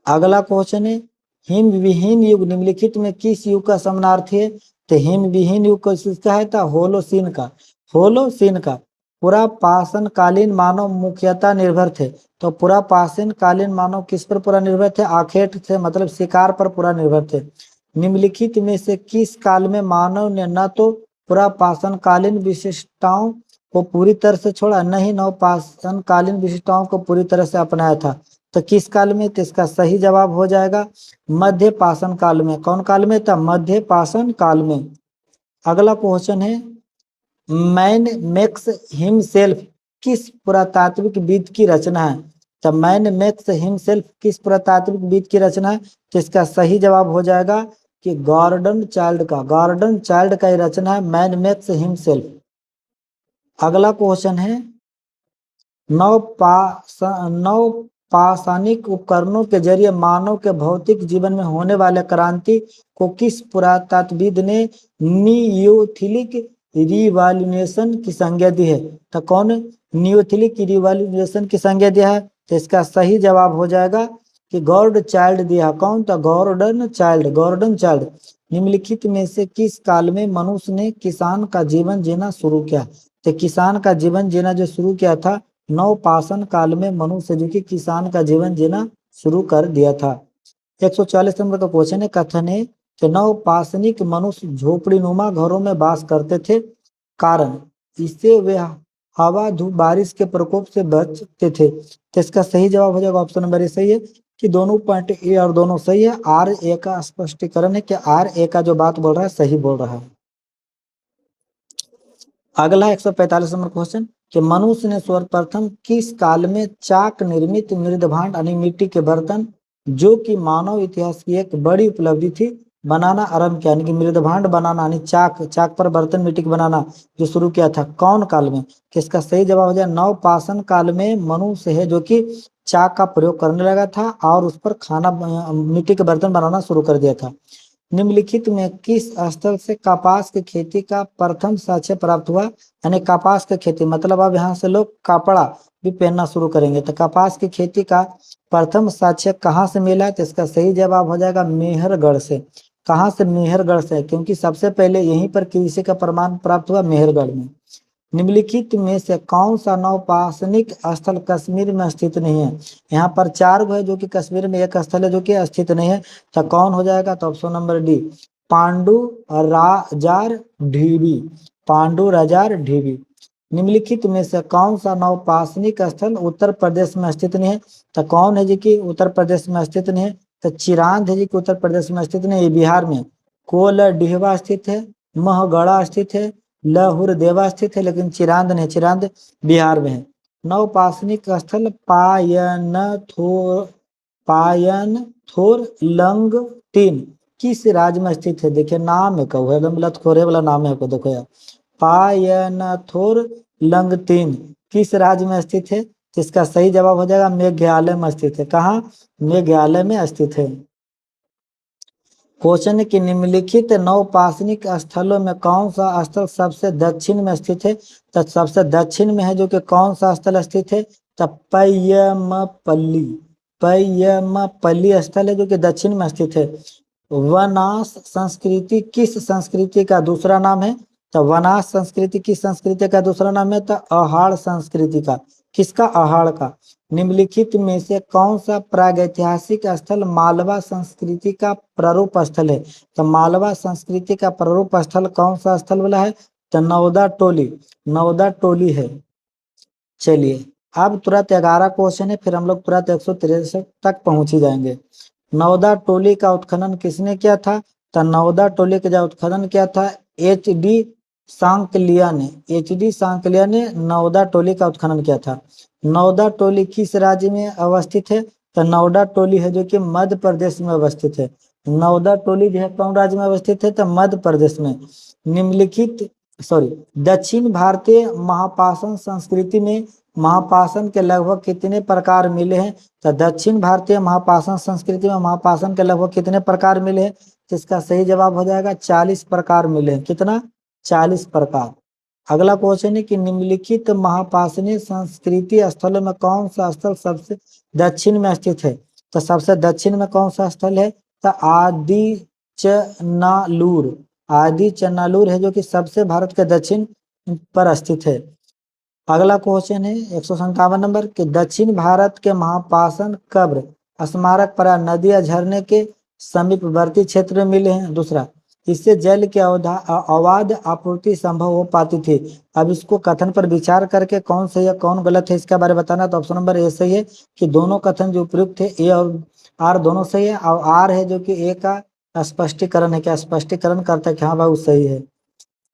अगला क्वेश्चन है, हिम विहीन युग निम्नलिखित में किस युग का समानार्थी है? तो हिम विहीन युग किसका है? तो होलोसीन का। होलोसीन का। पूरा पाषाण कालीन मानव मुख्यतः निर्भर थे, तो पूरा पाषाण कालीन मानव किस पर पूरा निर्भर थे? आखेट थे, मतलब शिकार पर पूरा निर्भर थे। निम्नलिखित में से किस काल में मानव ने न तो पूरा पाषाण कालीन विशिष्टताओं को पूरी तरह से छोड़ा, न ही नव पाषाण कालीन विशिष्टताओं को पूरी तरह से अपनाया था? तो किस काल में? तो इसका सही जवाब हो जाएगा मध्य पाषाण काल में। कौन काल में था? मध्य पाषाण काल में। अगला क्वेश्चन है, मैन मेक्स हिमसेल्फ किस पुरातात्विक विद की रचना है? तो मैन मेक्स हिमसेल्फ किस पुरातात्विक विद की रचना है? तो इसका सही जवाब हो जाएगा कि गॉर्डन चाइल्ड का। गॉर्डन चाइल्ड का ही रचना है मैन मेक्स हिमसेल्फ। अगला क्वेश्चन है, नवपाषाणिक उपकरणों के जरिए मानव के भौतिक जीवन में होने वाले क्रांति को किस पुरातत्वविद ने नियोथिलिक रिवॉल्यूशन की संज्ञा दी है? तो कौन नियोथिलिक रिवॉल्यूशन की संज्ञा दिया है? तो इसका सही जवाब हो जाएगा कि गॉर्ड चाइल्ड दिया। कौन? तो गॉर्डन चाइल्ड। Gordon child. निम्नलिखित में से किस काल में मनुष्य ने किसान का जीवन जीना शुरू किया? तो किसान का जीवन जीना जो शुरू किया था नवपाषाण काल में मनुष्य जो कि किसान का जीवन जीना शुरू कर दिया था। 140 नंबर का क्वेश्चन है, कथन है कि नवपाषाणिक मनुष्य झोपड़ीनुमा घरों में वास करते थे, कारण इससे वे हवा धूप बारिश के प्रकोप से बचते थे। तो इसका सही जवाब हो जाएगा ऑप्शन नंबर ए सही है कि दोनों पॉइंट ए और दोनों सही है। आर ए का स्पष्टीकरण है कि आर ए का जो बात बोल रहा है सही बोल रहा है। अगला 145 नंबर क्वेश्चन कि मनुष्य ने सर्वप्रथम किस काल में चाक निर्मित मृदभांड यानी मिट्टी के बर्तन, जो कि मानव इतिहास की एक बड़ी उपलब्धि थी, बनाना आरंभ किया, यानी कि मृदभांड बनाना यानी चाक, चाक पर बर्तन मिट्टी के बनाना जो शुरू किया था, कौन काल में? किसका सही जवाब हो जाए नवपाषाण काल में मनुष्य है जो कि चाक का प्रयोग करने लगा था और उस पर खाना मिट्टी के बर्तन बनाना शुरू कर दिया था। निम्नलिखित में किस स्थल से कपास की खेती का प्रथम साक्ष्य प्राप्त हुआ? यानी कपास की खेती मतलब अब यहाँ से लोग कपड़ा भी पहनना शुरू करेंगे, तो कपास की खेती का प्रथम साक्ष्य कहाँ से मिला? तो इसका सही जवाब हो जाएगा मेहरगढ़ से। कहाँ से? मेहरगढ़ से, क्योंकि सबसे पहले यहीं पर कृषि का प्रमाण प्राप्त हुआ मेहरगढ़ में। निम्नलिखित में से कौन सा नौपाषाणिक स्थल कश्मीर में स्थित नहीं है? यहाँ पर 4 गो है जो कि कश्मीर में, एक स्थल है जो कि स्थित नहीं है, तो कौन हो जाएगा? तो ऑप्शन नंबर डी, पांडु राजार ढीबी, पांडु राजार ढीबी। निम्नलिखित में से कौन सा नौपाषाणिक स्थल उत्तर प्रदेश में स्थित नहीं है? तो कौन है जी कि उत्तर प्रदेश में स्थित नहीं है? तो चिरांद है जी कि उत्तर प्रदेश में स्थित नहीं है, बिहार में। कोलडीहवा स्थित है, महगढ़ा स्थित है, लहुरदेवा स्थित है, लेकिन चिरांद नहीं, चिरांद बिहार में है। नवपाषाणिक स्थल पायनथोर लंगटिन किस राज्य में स्थित है? देखिए नाम है कहू एकदम लतखोरे वाला नाम है को, देखो यार पायनथोर लंगटिन किस राज्य में स्थित है? तो इसका सही जवाब हो जाएगा मेघालय में स्थित है। कहाँ? मेघालय में स्थित है। क्वेश्चन है कि निम्नलिखित नवपाषाणिक स्थलों में कौन सा स्थल सबसे दक्षिण में स्थित है? तो सबसे दक्षिण में है जो कि कौन सा स्थल स्थित है? तो पय्यमपल्ली, पय्यमपल्ली स्थल है जो कि दक्षिण में स्थित है। वनास संस्कृति किस संस्कृति का दूसरा नाम है? तो वनास संस्कृति किस संस्कृति का दूसरा नाम है? तो अहाड़ संस्कृति का। किसका? अहाड़ का। निम्नलिखित में से कौन सा प्रागैतिहासिक स्थल मालवा संस्कृति का प्रारूप स्थल है? तो मालवा संस्कृति का प्रारूप स्थल कौन सा स्थल वाला है? तो नौदा टोली, नौदा टोली है। चलिए अब तुरंत 11 क्वेश्चन है, फिर हम लोग तुरंत 163 तक पहुंच ही जाएंगे। नौदा टोली का उत्खनन किसने किया था? तो नौदा टोली का उत्खनन किया था एच डी सांकलिया ने, एच डी सांकलिया ने नौदा टोली का उत्खनन किया था। नौदा टोली किस राज्य में अवस्थित है? तो नौदा टोली है जो कि मध्य प्रदेश में अवस्थित है। नौदा टोली जो है कौन राज्य में अवस्थित है? तो मध्य प्रदेश में। निम्नलिखित दक्षिण भारतीय महापाषाण संस्कृति में महापाषाण के लगभग कितने प्रकार मिले हैं? तो दक्षिण भारतीय महापाषाण संस्कृति में महापाषाण के लगभग कितने प्रकार मिले हैं? तो इसका सही जवाब हो जाएगा 40 प्रकार मिले हैं। कितना? 40 प्रकार। अगला क्वेश्चन है कि निम्नलिखित महापाषाणीय संस्कृति स्थलों में कौन सा स्थल सबसे दक्षिण में स्थित है? तो सबसे दक्षिण में कौन सा स्थल है? तो आदि चनालूर, आदि चनालूर है जो कि सबसे भारत के दक्षिण पर स्थित है। अगला क्वेश्चन है 157 नंबर के दक्षिण भारत के महापाषाण कब्र स्मारक प्राय नदी या झरने के समीपवर्ती क्षेत्र में मिले हैं। दूसरा, इससे जल की अबाध आपूर्ति संभव हो पाती थी। अब इसको कथन पर विचार करके कौन सही है कौन गलत है इसके बारे में बताना। तो ऑप्शन नंबर ए सही है कि दोनों कथन जो उपयुक्त है ए और आर दोनों सही है, और आर है जो कि ए का स्पष्टीकरण है, क्या स्पष्टीकरण करता है कि हाँ भाई वो सही है।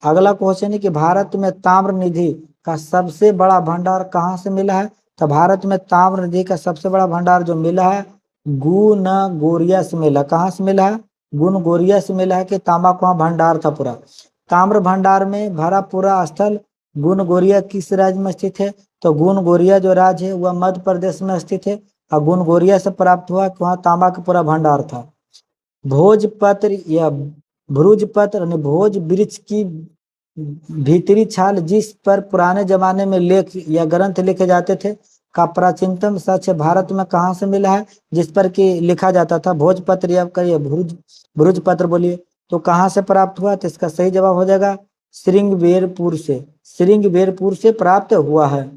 अगला क्वेश्चन है कि भारत में ताम्र निधि का सबसे बड़ा भंडार कहाँ से मिला है? तो भारत में ताम्र निधि का सबसे बड़ा भंडार जो मिला है गुणगोरिया से मिला। कहाँ से मिला है? गुणगोरिया से मिला है कि तांबा वहाँ भंडार था पूरा। ताम्र भंडार में भरा पूरा स्थल गुणगोरिया किस राज्य में स्थित है? तो गुणगोरिया जो राज्य है वह मध्य प्रदेश में स्थित है, और गुणगोरिया से प्राप्त हुआ कि वहाँ तांबा का पूरा भंडार था। भोजपत्र या भ्रुजपत्र यानी भोज वृक्ष की भीतरी छाल जिस पर पुराने जमाने में लेख या ग्रंथ लिखे जाते थे का प्राचीनतम साक्ष्य भारत में कहाँ से मिला है? जिस पर कि लिखा जाता था भोजपत्र या कहिए भ्रुजपत्र बोलिए, तो कहाँ से प्राप्त हुआ? तो इसका सही जवाब हो जाएगा श्रृंगवेरपुर से, श्रृंगवेरपुर से प्राप्त हुआ है।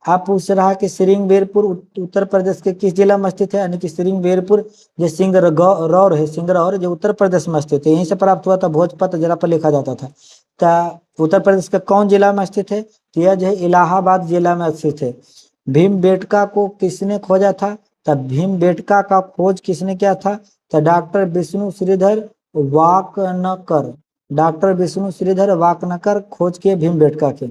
आप पूछ रहा है कि श्रृंगवेरपुर उत्तर प्रदेश के किस जिला में स्थित है? यानी कि श्रृंगवेरपुर जो सिंगरौर है, सिंगरौर जो उत्तर प्रदेश में स्थित है, यहीं से प्राप्त हुआ था। भोजपत्र जिला पर लिखा जाता था। तो उत्तर प्रदेश के कौन जिला में स्थित है? तो यह जो है इलाहाबाद जिला में स्थित है। भीमबेटका को किसने खोजा था? तो भीमबेटका का खोज किसने किया था? तो डॉक्टर विष्णु श्रीधर वाकनकर, डॉक्टर विष्णु श्रीधर वाकनकर खोज किए भीमबेटका के।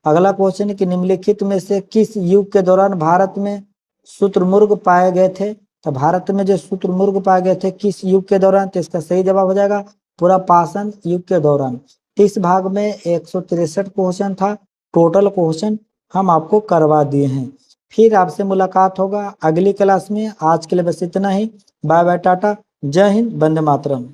अगला क्वेश्चन है कि निम्नलिखित में से किस युग के दौरान भारत में शुतुरमुर्ग पाए गए थे? तो भारत में जो शुतुरमुर्ग पाए गए थे किस युग के दौरान, तो इसका सही जवाब हो जाएगा पूरा पाषाण युग के दौरान। तो इस भाग में 163 क्वेश्चन था, टोटल क्वेश्चन हम आपको करवा दिए हैं। फिर आपसे मुलाकात होगा अगली क्लास में। आज के लिए बस इतना ही। बाय बाय, टाटा, जय हिंद, वंदे मातरम।